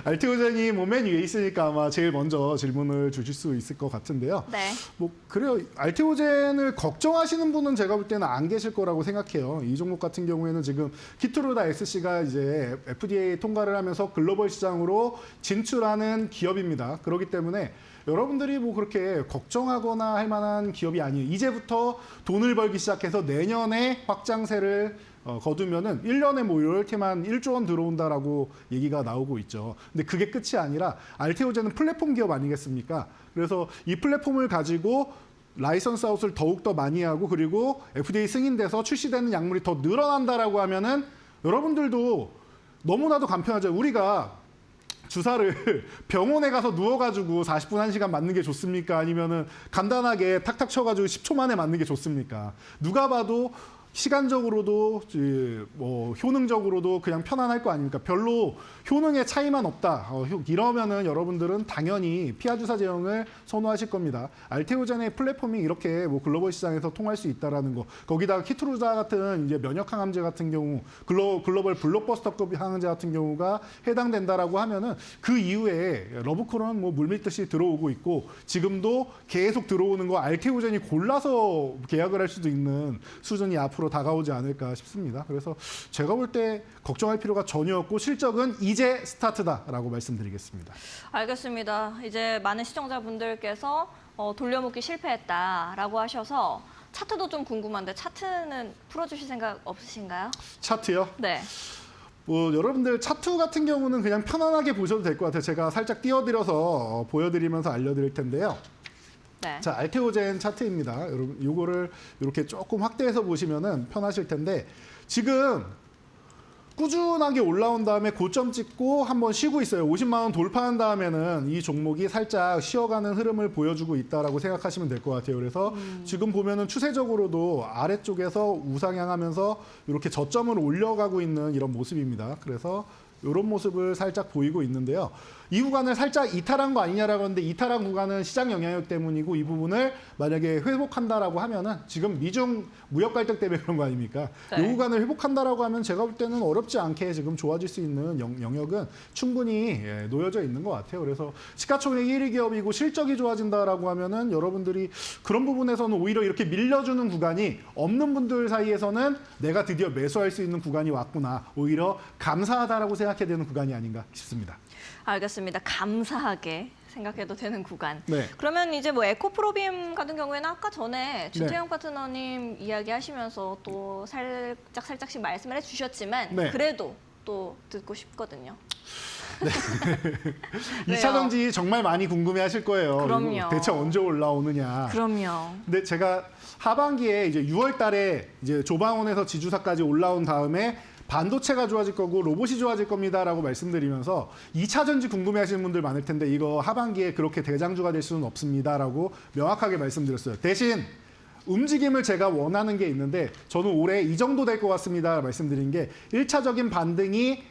알테오젠이 뭐 맨 위에 있으니까 아마 제일 먼저 질문을 주실 수 있을 것 같은데요. 네. 뭐 그래요. 알테오젠을 걱정하시는 분은 제가 볼 때는 안 계실 거라고 생각해요. 이 종목 같은 경우에는 지금 키트루다 SC가 이제 FDA 통과를 하면서 글로벌 시장으로 진출하는 기업입니다. 그렇기 때문에 여러분들이 뭐 그렇게 걱정하거나 할 만한 기업이 아니에요. 이제부터 돈을 벌기 시작해서 내년에 확장세를 거두면은 1년에 뭐 로열티만 1조 원 들어온다라고 얘기가 나오고 있죠. 근데 그게 끝이 아니라 알테오젠은 플랫폼 기업 아니겠습니까? 그래서 이 플랫폼을 가지고 라이선스 아웃을 더욱더 많이 하고 그리고 FDA 승인돼서 출시되는 약물이 더 늘어난다라고 하면은 여러분들도 너무나도 간편하죠. 우리가 주사를 병원에 가서 누워가지고 40분, 1시간 맞는 게 좋습니까? 아니면은 간단하게 탁탁 쳐가지고 10초 만에 맞는 게 좋습니까? 누가 봐도 시간적으로도 뭐 효능적으로도 그냥 편안할 거 아닙니까? 별로 효능의 차이만 없다. 이러면은 여러분들은 당연히 피하 주사 제형을 선호하실 겁니다. 알테오젠의 플랫폼이 이렇게 뭐 글로벌 시장에서 통할 수 있다라는 거. 거기다가 키트루자 같은 이제 면역 항암제 같은 경우 글로벌 블록버스터급 항암제 같은 경우가 해당된다라고 하면은 그 이후에 러브콜은 뭐 물밀듯이 들어오고 있고 지금도 계속 들어오는 거 알테오젠이 골라서 계약을 할 수도 있는 수준이 앞으로 다가오지 않을까 싶습니다. 그래서 제가 볼 때 걱정할 필요가 전혀 없고 실적은 이제 스타트다라고 말씀드리겠습니다. 알겠습니다. 이제 많은 시청자분들께서 돌려먹기 실패했다라고 하셔서 차트도 좀 궁금한데 차트는 풀어주실 생각 없으신가요? 차트요? 네. 뭐 여러분들 차트 같은 경우는 그냥 편안하게 보셔도 될 것 같아요. 제가 살짝 띄워드려서 보여드리면서 알려드릴 텐데요. 네. 자, 알테오젠 차트입니다. 여러분, 요거를 이렇게 조금 확대해서 보시면은 편하실 텐데 지금 꾸준하게 올라온 다음에 고점 찍고 한번 쉬고 있어요. 50만 원 돌파한 다음에는 이 종목이 살짝 쉬어가는 흐름을 보여주고 있다라고 생각하시면 될 것 같아요. 그래서 지금 보면은 추세적으로도 아래쪽에서 우상향하면서 이렇게 저점을 올려가고 있는 이런 모습입니다. 그래서 이런 모습을 살짝 보이고 있는데요. 이 구간을 살짝 이탈한 거 아니냐라고 하는데 이탈한 구간은 시장 영향력 때문이고 이 부분을 만약에 회복한다라고 하면은 지금 미중 무역 갈등 때문에 그런 거 아닙니까? 네. 이 구간을 회복한다라고 하면 제가 볼 때는 어렵지 않게 지금 좋아질 수 있는 영역은 충분히 놓여져 있는 것 같아요. 그래서 시가총액 1위 기업이고 실적이 좋아진다라고 하면은 여러분들이 그런 부분에서는 오히려 이렇게 밀려주는 구간이 없는 분들 사이에서는 내가 드디어 매수할 수 있는 구간이 왔구나. 오히려 감사하다라고 생각해야 되는 구간이 아닌가 싶습니다. 알겠습니다. 감사하게 생각해도 되는 구간. 네. 그러면 이제 뭐 에코프로비엠 같은 경우에는 아까 전에 네. 주태영 파트너님 이야기하시면서 또 살짝씩 말씀을 해주셨지만 네. 그래도 또 듣고 싶거든요. 이 차 전지 정말 많이 궁금해하실 거예요. 그럼요. 이거 대체 언제 올라오느냐. 그럼요. 근데 제가 하반기에 이제 6월달에 이제 조방원에서 지주사까지 올라온 다음에 반도체가 좋아질 거고 로봇이 좋아질 겁니다라고 말씀드리면서 2차 전지 궁금해하시는 분들 많을 텐데 이거 하반기에 그렇게 대장주가 될 수는 없습니다라고 명확하게 말씀드렸어요. 대신 움직임을 제가 원하는 게 있는데 저는 올해 이 정도 될 것 같습니다 말씀드린 게 1차적인 반등이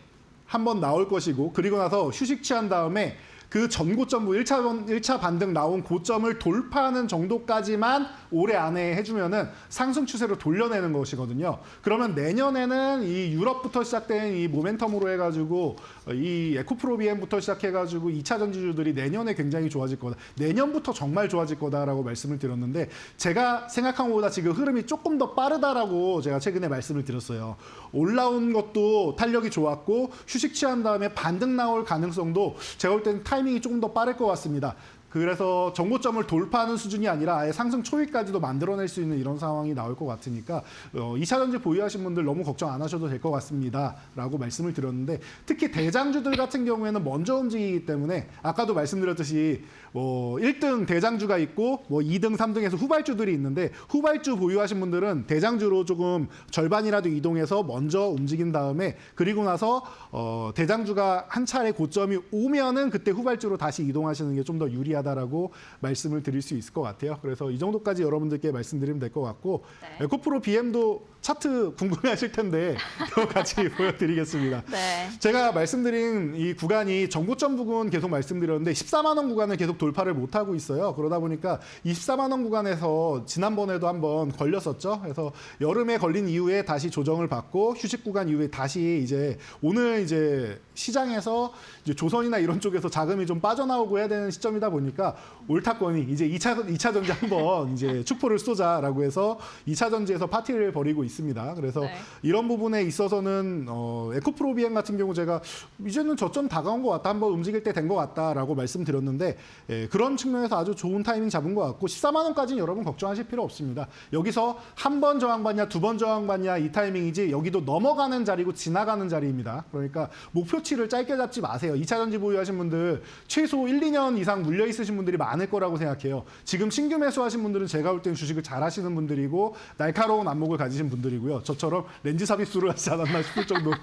한번 나올 것이고 그리고 나서 휴식 취한 다음에 그 전고점부 1차 반등 나온 고점을 돌파하는 정도까지만 올해 안에 해주면은 상승 추세로 돌려내는 것이거든요. 그러면 내년에는 이 유럽부터 시작된 이 모멘텀으로 해가지고 이 에코프로비엠부터 시작해가지고 2차 전지주들이 내년에 굉장히 좋아질 거다. 내년부터 정말 좋아질 거다라고 말씀을 드렸는데 제가 생각한 것보다 지금 흐름이 조금 더 빠르다라고 제가 최근에 말씀을 드렸어요. 올라온 것도 탄력이 좋았고 휴식 취한 다음에 반등 나올 가능성도 제가 볼 때는 타이밍이 조금 더 빠를 것 같습니다. 그래서 정고점을 돌파하는 수준이 아니라 아예 상승 초위까지도 만들어낼 수 있는 이런 상황이 나올 것 같으니까 2차 전지 보유하신 분들 너무 걱정 안 하셔도 될 것 같습니다. 라고 말씀을 드렸는데 특히 대장주들 같은 경우에는 먼저 움직이기 때문에 아까도 말씀드렸듯이 1등 대장주가 있고 2등, 3등에서 후발주들이 있는데 후발주 보유하신 분들은 대장주로 조금 절반이라도 이동해서 먼저 움직인 다음에 그리고 나서 대장주가 한 차례 고점이 오면은 그때 후발주로 다시 이동하시는 게 좀 더 유리하다라고 말씀을 드릴 수 있을 것 같아요. 그래서 이 정도까지 여러분들께 말씀드리면 될 것 같고 네. 에코프로 BM도 차트 궁금해하실 텐데 이거 같이 보여드리겠습니다. 네. 제가 말씀드린 이 구간이 정고점 부근 계속 말씀드렸는데 14만 원 구간을 계속 돌파를 못하고 있어요. 그러다 보니까 24만 원 구간에서 지난번에도 한번 걸렸었죠. 그래서 여름에 걸린 이후에 다시 조정을 받고 휴식 구간 이후에 다시 이제 오늘 이제 시장에서 이제 조선이나 이런 쪽에서 자금이 좀 빠져나오고 해야 되는 시점이다 보니까 옳다거니 이제 2차 전지 한번 이제 축포를 쏘자라고 해서 2차 전지에서 파티를 벌이고 있습니다. 그래서 네. 이런 부분에 있어서는 에코프로비엠 같은 경우 제가 이제는 저점 다가온 것 같다. 한번 움직일 때 된 것 같다라고 말씀드렸는데 그런 측면에서 아주 좋은 타이밍 잡은 것 같고 14만 원까지는 여러분 걱정하실 필요 없습니다. 여기서 한 번 저항받냐 두 번 저항받냐 이 타이밍이지 여기도 넘어가는 자리고 지나가는 자리입니다. 그러니까 목표치를 짧게 잡지 마세요. 2차 전지 보유하신 분들 최소 1, 2년 이상 물려 있으신 분들이 많을 거라고 생각해요. 지금 신규 매수하신 분들은 제가 볼 때는 주식을 잘 하시는 분들이고 날카로운 안목을 가지신 분들이고요. 저처럼 렌즈 삽입수를 하지 않았나 싶을 정도로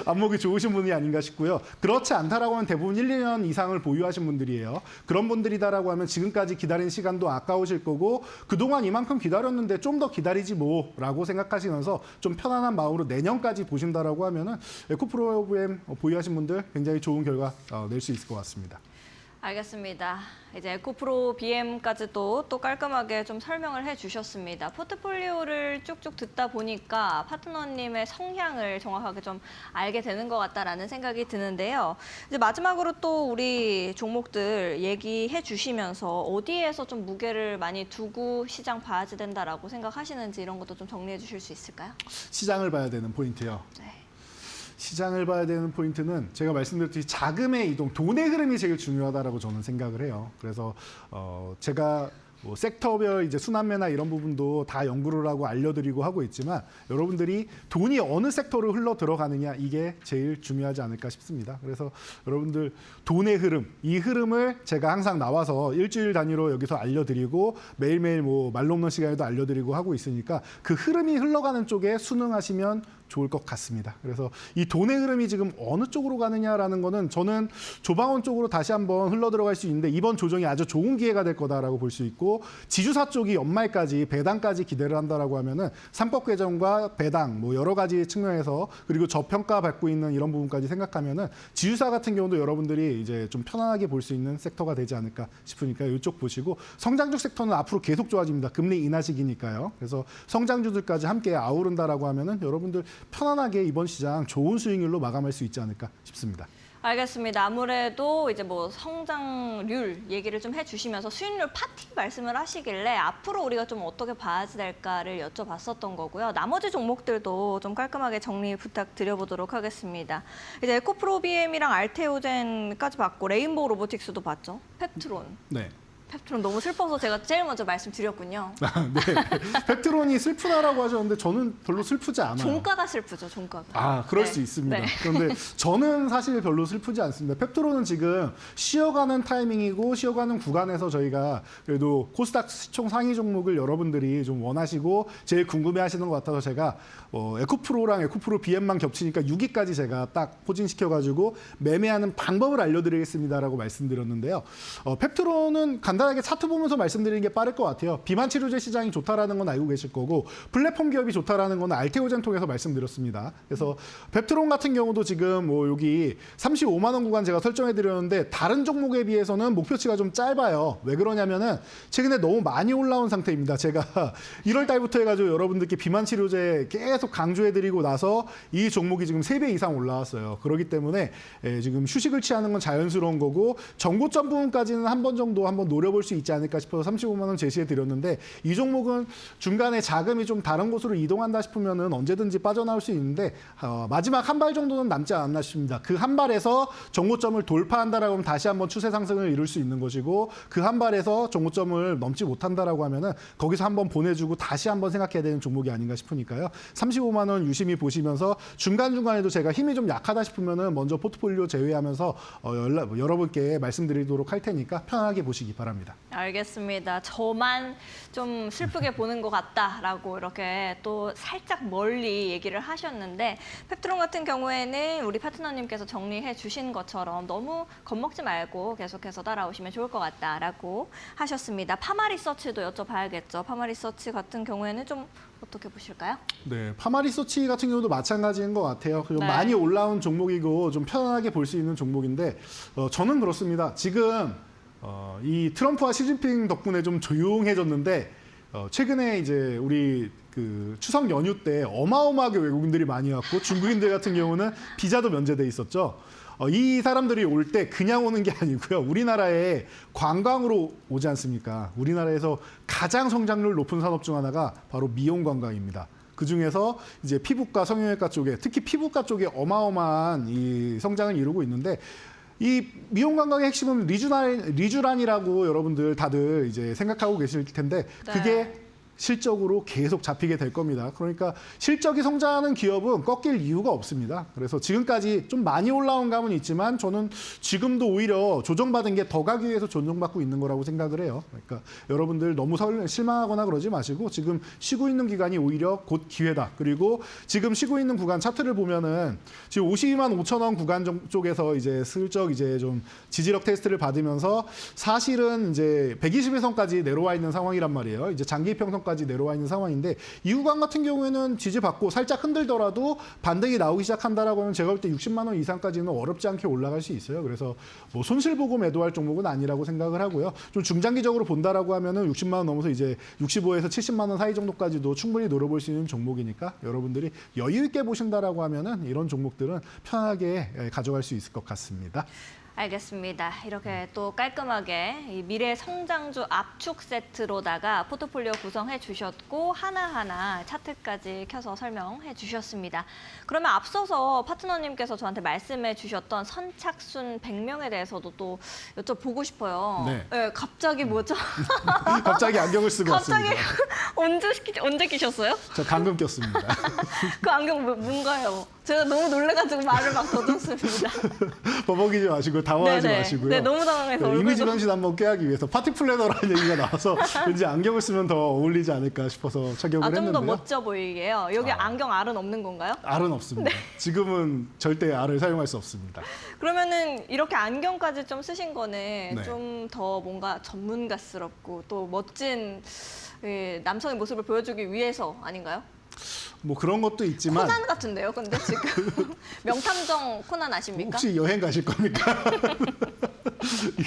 안목이 좋으신 분이 아닌가 싶고요. 그렇지 않다라고 하면 대부분 1, 2년 이상을 보유하신 분들이에요. 그런 분들이다라고 하면 지금까지 기다린 시간도 아까우실 거고 그동안 이만큼 기다렸는데 좀 더 기다리지 뭐라고 생각하시면서 좀 편안한 마음으로 내년까지 보신다라고 하면은 에코프로비엠 보유하신 분들 굉장히 좋은 결과 낼 수 있을 것 같습니다. 알겠습니다. 이제 에코프로 BM까지도 또 깔끔하게 좀 설명을 해주셨습니다. 포트폴리오를 쭉쭉 듣다 보니까 파트너님의 성향을 정확하게 좀 알게 되는 것 같다라는 생각이 드는데요. 이제 마지막으로 또 우리 종목들 얘기해 주시면서 어디에서 좀 무게를 많이 두고 시장 봐야 된다라고 생각하시는지 이런 것도 좀 정리해 주실 수 있을까요? 시장을 봐야 되는 포인트요. 네. 시장을 봐야 되는 포인트는 제가 말씀드렸듯이 자금의 이동, 돈의 흐름이 제일 중요하다라고 저는 생각을 해요. 그래서 제가 뭐 섹터별 이제 순환매나 이런 부분도 다 연구를 하고 알려드리고 하고 있지만 여러분들이 돈이 어느 섹터로 흘러 들어가느냐 이게 제일 중요하지 않을까 싶습니다. 그래서 여러분들 돈의 흐름, 이 흐름을 제가 항상 나와서 일주일 단위로 여기서 알려드리고 매일매일 뭐 말로 없는 시간에도 알려드리고 하고 있으니까 그 흐름이 흘러가는 쪽에 순응하시면 좋을 것 같습니다. 그래서 이 돈의 흐름이 지금 어느 쪽으로 가느냐라는 거는 저는 조방원 쪽으로 다시 한번 흘러 들어갈 수 있는데 이번 조정이 아주 좋은 기회가 될 거다라고 볼 수 있고 지주사 쪽이 연말까지 배당까지 기대를 한다라고 하면은 삼법 개정과 배당 뭐 여러 가지 측면에서 그리고 저평가 받고 있는 이런 부분까지 생각하면은 지주사 같은 경우도 여러분들이 이제 좀 편안하게 볼 수 있는 섹터가 되지 않을까 싶으니까 이쪽 보시고 성장주 섹터는 앞으로 계속 좋아집니다. 금리 인하 시기니까요. 그래서 성장주들까지 함께 아우른다라고 하면은 여러분들 편안하게 이번 시장 좋은 수익률로 마감할 수 있지 않을까 싶습니다. 알겠습니다. 아무래도 이제 뭐 성장률 얘기를 좀 해주시면서 수익률 파티 말씀을 하시길래 앞으로 우리가 좀 어떻게 봐야 될까를 여쭤봤었던 거고요. 나머지 종목들도 좀 깔끔하게 정리 부탁드려보도록 하겠습니다. 이제 에코프로비엠이랑 알테오젠까지 봤고 레인보우 로보틱스도 봤죠. 펩트론. 네. 펩트론 너무 슬퍼서 제가 제일 먼저 말씀드렸군요. 네. 펩트론이 슬프다라고 하셨는데 저는 별로 슬프지 않아요. 종가가 슬프죠, 종가가. 아, 그럴 네. 수 있습니다. 네. 그런데 저는 사실 별로 슬프지 않습니다. 펩트론은 지금 쉬어가는 타이밍이고 쉬어가는 구간에서 저희가 그래도 코스닥 시총 상위 종목을 여러분들이 좀 원하시고 제일 궁금해하시는 것 같아서 제가 에코프로랑 에코프로 BM만 겹치니까 6위까지 제가 딱 포진시켜가지고 매매하는 방법을 알려드리겠습니다라고 말씀드렸는데요. 펩트론은 간단하게 차트 보면서 말씀드리는 게 빠를 것 같아요. 비만 치료제 시장이 좋다라는 건 알고 계실 거고 플랫폼 기업이 좋다라는 건 알테오젠 통해서 말씀드렸습니다. 그래서 펩트론 같은 경우도 지금 뭐 여기 35만 원 구간 제가 설정해 드렸는데 다른 종목에 비해서는 목표치가 좀 짧아요. 왜 그러냐면은 최근에 너무 많이 올라온 상태입니다. 제가 1월 달부터 해가지고 여러분들께 비만 치료제 계속 강조해 드리고 나서 이 종목이 지금 3배 이상 올라왔어요. 그렇기 때문에 지금 휴식을 취하는 건 자연스러운 거고 정고점 부분까지는 한 번 정도 한번 노려볼 수 있지 않을까 싶어서 35만 원 제시해 드렸는데 이 종목은 중간에 자금이 좀 다른 곳으로 이동한다 싶으면은 언제든지 빠져나올 수 있는데 마지막 한 발 정도는 남지 않았나 싶습니다. 그 한 발에서 정고점을 돌파한다라고 하면 다시 한번 추세 상승을 이룰 수 있는 것이고 그 한 발에서 정고점을 넘지 못한다라고 하면은 거기서 한번 보내주고 다시 한번 생각해야 되는 종목이 아닌가 싶으니까요. 35만 원 유심히 보시면서 중간중간에도 제가 힘이 좀 약하다 싶으면은 먼저 포트폴리오 제외하면서 여러분께 말씀드리도록 할 테니까 편하게 보시기 바랍니다. 알겠습니다. 저만 좀 슬프게 보는 것 같다라고 이렇게 또 살짝 멀리 얘기를 하셨는데 펩트론 같은 경우에는 우리 파트너님께서 정리해 주신 것처럼 너무 겁먹지 말고 계속해서 따라오시면 좋을 것 같다라고 하셨습니다. 파마리서치도 여쭤봐야겠죠. 파마리서치 같은 경우에는 좀 어떻게 보실까요? 네, 파마리서치 같은 경우도 마찬가지인 것 같아요. 좀 네. 많이 올라온 종목이고 좀 편안하게 볼 수 있는 종목인데 저는 그렇습니다. 지금 이 트럼프와 시진핑 덕분에 좀 조용해졌는데 최근에 이제 우리 그 추석 연휴 때 어마어마하게 외국인들이 많이 왔고 중국인들 같은 경우는 비자도 면제돼 있었죠. 이 사람들이 올 때 그냥 오는 게 아니고요. 우리나라에 관광으로 오지 않습니까? 우리나라에서 가장 성장률 높은 산업 중 하나가 바로 미용 관광입니다. 그 중에서 이제 피부과, 성형외과 쪽에 특히 피부과 쪽에 어마어마한 이 성장을 이루고 있는데 이 미용 관광의 핵심은 리쥬란이라고 여러분들 다들 이제 생각하고 계실 텐데 그게 실적으로 계속 잡히게 될 겁니다. 그러니까 실적이 성장하는 기업은 꺾일 이유가 없습니다. 그래서 지금까지 좀 많이 올라온 감은 있지만 저는 지금도 오히려 조정받은 게 더 가기 위해서 조정받고 있는 거라고 생각을 해요. 그러니까 여러분들 너무 실망하거나 그러지 마시고 지금 쉬고 있는 기간이 오히려 곧 기회다. 그리고 지금 쉬고 있는 구간 차트를 보면은 지금 52만 5천 원 구간 쪽에서 이제 슬쩍 이제 좀 지지력 테스트를 받으면서 사실은 이제 121선까지 내려와 있는 상황이란 말이에요. 이제 장기 평선까지 내려와 있는 상황인데 이 구간 같은 경우에는 지지받고 살짝 흔들더라도 반등이 나오기 시작한다라고 하면 제가 볼 때 60만 원 이상까지는 어렵지 않게 올라갈 수 있어요. 그래서 뭐 손실 보고 매도할 종목은 아니라고 생각을 하고요. 좀 중장기적으로 본다라고 하면은 60만 원 넘어서 이제 65에서 70만 원 사이 정도까지도 충분히 노려볼 수 있는 종목이니까 여러분들이 여유 있게 보신다라고 하면은 이런 종목들은 편하게 가져갈 수 있을 것 같습니다. 알겠습니다. 이렇게 또 깔끔하게 이 미래 성장주 압축 세트로다가 포트폴리오 구성해 주셨고 하나하나 차트까지 켜서 설명해 주셨습니다. 그러면 앞서서 파트너님께서 저한테 말씀해 주셨던 선착순 100명에 대해서도 또 여쭤보고 싶어요. 네. 갑자기 뭐죠? 갑자기 안경을 쓰고 갑자기 왔습니다. 언제 끼셨어요? 저 방금 꼈습니다. 그 안경 뭔가요? 제가 너무 놀래가지고 말을 막 더듬습니다. 버벅이지 마시고 당황하지 네네. 마시고요. 네, 너무 당황해서 네, 이미지 얼굴도- 변신 한번 깨하기 위해서 파티 플래너라는 얘기가 나와서 왠지 안경을 쓰면 더 어울리지 않을까 싶어서 착용을 좀 더 했는데요. 멋져 보이게요. 여기 안경 알은 없는 건가요? 알은 없습니다. 지금은 절대 알을 사용할 수 없습니다. 그러면은 이렇게 안경까지 좀 쓰신 거는 네. 좀 더 뭔가 전문가스럽고 또 멋진 남성의 모습을 보여주기 위해서 아닌가요? 뭐 그런 것도 있지만 코난 같은데요, 근데 지금 명탐정 코난 아십니까? 혹시 여행 가실 겁니까?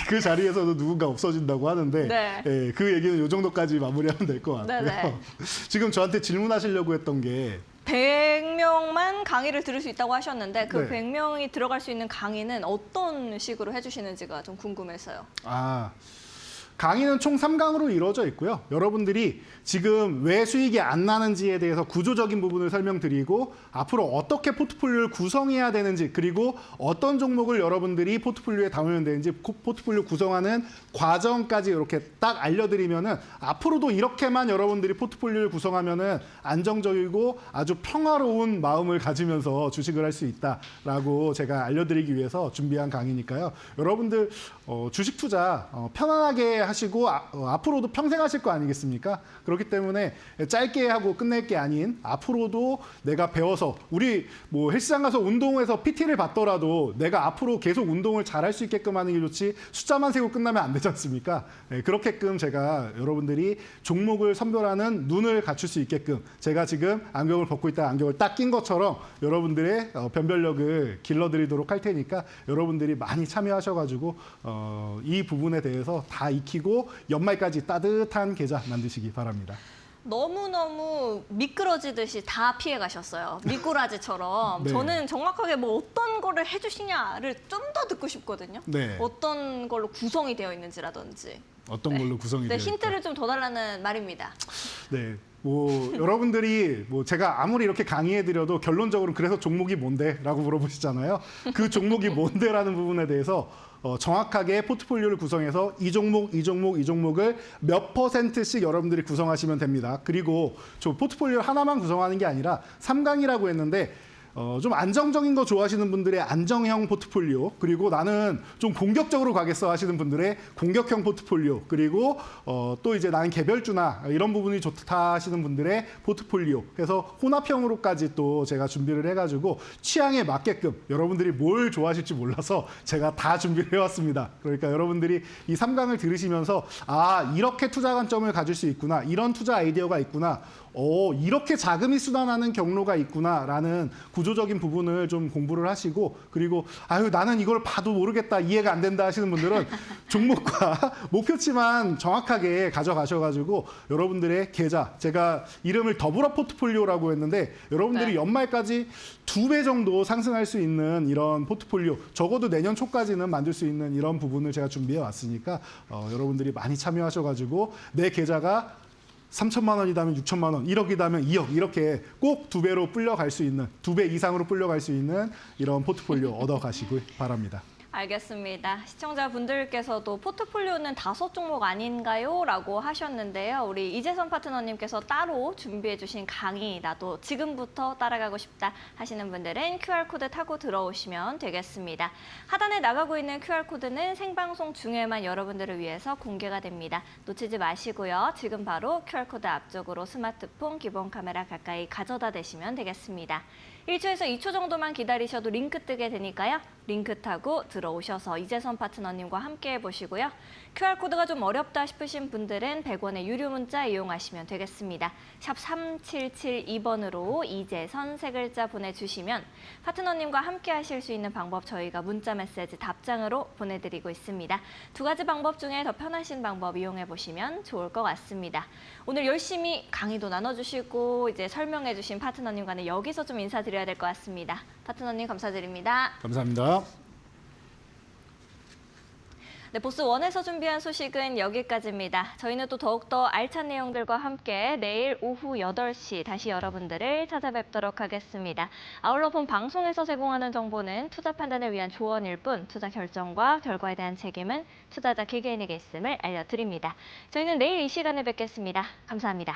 그 자리에서도 누군가 없어진다고 하는데 네. 예, 그 얘기는 요 정도까지 마무리하면 될 것 같고요. 네네. 지금 저한테 질문하시려고 했던 게 100명만 강의를 들을 수 있다고 하셨는데 그 네. 100명이 들어갈 수 있는 강의는 어떤 식으로 해주시는지가 좀 궁금해서요. 강의는 총 3강으로 이루어져 있고요. 여러분들이 지금 왜 수익이 안 나는지에 대해서 구조적인 부분을 설명드리고 앞으로 어떻게 포트폴리오를 구성해야 되는지 그리고 어떤 종목을 여러분들이 포트폴리오에 담으면 되는지 포트폴리오 구성하는 과정까지 이렇게 딱 알려드리면은 앞으로도 이렇게만 여러분들이 포트폴리오를 구성하면은 안정적이고 아주 평화로운 마음을 가지면서 주식을 할 수 있다라고 제가 알려드리기 위해서 준비한 강의니까요. 여러분들 주식 투자 편안하게 하시고 앞으로도 평생 하실 거 아니겠습니까? 그렇기 때문에 짧게 하고 끝낼 게 아닌 앞으로도 내가 배워서 우리 뭐 헬스장 가서 운동해서 PT를 받더라도 내가 앞으로 계속 운동을 잘 할 수 있게끔 하는 게 좋지 숫자만 세고 끝나면 안 되지 않습니까? 그렇게끔 제가 여러분들이 종목을 선별하는 눈을 갖출 수 있게끔 제가 지금 안경을 벗고 있다 안경을 딱 낀 것처럼 여러분들의 변별력을 길러드리도록 할 테니까 여러분들이 많이 참여하셔가지고 이 부분에 대해서 다 익히고 연말까지 따뜻한 계좌 만드시기 바랍니다. 너무너무 미끄러지듯이 다 피해 가셨어요. 미꾸라지처럼. 네. 저는 정확하게 뭐 어떤 거를 해주시냐를 좀 더 듣고 싶거든요. 네. 어떤 걸로 구성이 되어 있는지라든지. 어떤 걸로 구성이 네, 되어 있다. 힌트를 좀 더 달라는 말입니다. 네. 뭐 여러분들이 뭐 제가 아무리 이렇게 강의해 드려도 결론적으로 그래서 종목이 뭔데라고 물어보시잖아요. 그 종목이 뭔데라는 부분에 대해서 정확하게 포트폴리오를 구성해서 이 종목을 몇 %씩 여러분들이 구성하시면 됩니다. 그리고 저 포트폴리오 하나만 구성하는 게 아니라 3강이라고 했는데 좀 안정적인 거 좋아하시는 분들의 안정형 포트폴리오 그리고 나는 좀 공격적으로 가겠어 하시는 분들의 공격형 포트폴리오 그리고 또 이제 나는 개별주나 이런 부분이 좋다 하시는 분들의 포트폴리오 해서 혼합형으로까지 또 제가 준비를 해가지고 취향에 맞게끔 여러분들이 뭘 좋아하실지 몰라서 제가 다 준비를 해왔습니다. 그러니까 여러분들이 이 3강을 들으시면서 이렇게 투자 관점을 가질 수 있구나 이런 투자 아이디어가 있구나 이렇게 자금이 쏟아나는 경로가 있구나라는 구조적인 부분을 좀 공부를 하시고 그리고 나는 이걸 봐도 모르겠다 이해가 안 된다 하시는 분들은 종목과 목표치만 정확하게 가져가셔가지고 여러분들의 계좌 제가 이름을 더불어 포트폴리오라고 했는데 여러분들이 네. 연말까지 2배 정도 상승할 수 있는 이런 포트폴리오 적어도 내년 초까지는 만들 수 있는 이런 부분을 제가 준비해 왔으니까 여러분들이 많이 참여하셔가지고 내 계좌가 3천만 원이다면 6천만 원, 1억이다면 2억 이렇게 꼭 2배로 불려갈 수 있는 2배 이상으로 불려갈 수 있는 이런 포트폴리오 얻어가시길 바랍니다. 알겠습니다. 시청자분들께서도 포트폴리오는 5종목 아닌가요? 라고 하셨는데요. 우리 이재선 파트너님께서 따로 준비해 주신 강의 나도 지금부터 따라가고 싶다 하시는 분들은 QR코드 타고 들어오시면 되겠습니다. 하단에 나가고 있는 QR코드는 생방송 중에만 여러분들을 위해서 공개가 됩니다. 놓치지 마시고요. 지금 바로 QR코드 앞쪽으로 스마트폰 기본 카메라 가까이 가져다 대시면 되겠습니다. 1초에서 2초 정도만 기다리셔도 링크 뜨게 되니까요. 링크 타고 들어오셔서 이재선 파트너님과 함께 해보시고요. QR코드가 좀 어렵다 싶으신 분들은 100원의 유료 문자 이용하시면 되겠습니다. 샵 3772번으로 이재선 세 글자 보내주시면 파트너님과 함께 하실 수 있는 방법 저희가 문자 메시지 답장으로 보내드리고 있습니다. 2가지 방법 중에 더 편하신 방법 이용해보시면 좋을 것 같습니다. 오늘 열심히 강의도 나눠주시고 이제 설명해주신 파트너님과는 여기서 좀 인사드려야 될 것 같습니다. 파트너님 감사드립니다. 감사합니다. 네, 보스1에서 준비한 소식은 여기까지입니다. 저희는 또 더욱더 알찬 내용들과 함께 내일 오후 8시 다시 여러분들을 찾아뵙도록 하겠습니다. 아울러 본 방송에서 제공하는 정보는 투자 판단을 위한 조언일 뿐 투자 결정과 결과에 대한 책임은 투자자 개개인에게 있음을 알려드립니다. 저희는 내일 이 시간에 뵙겠습니다. 감사합니다.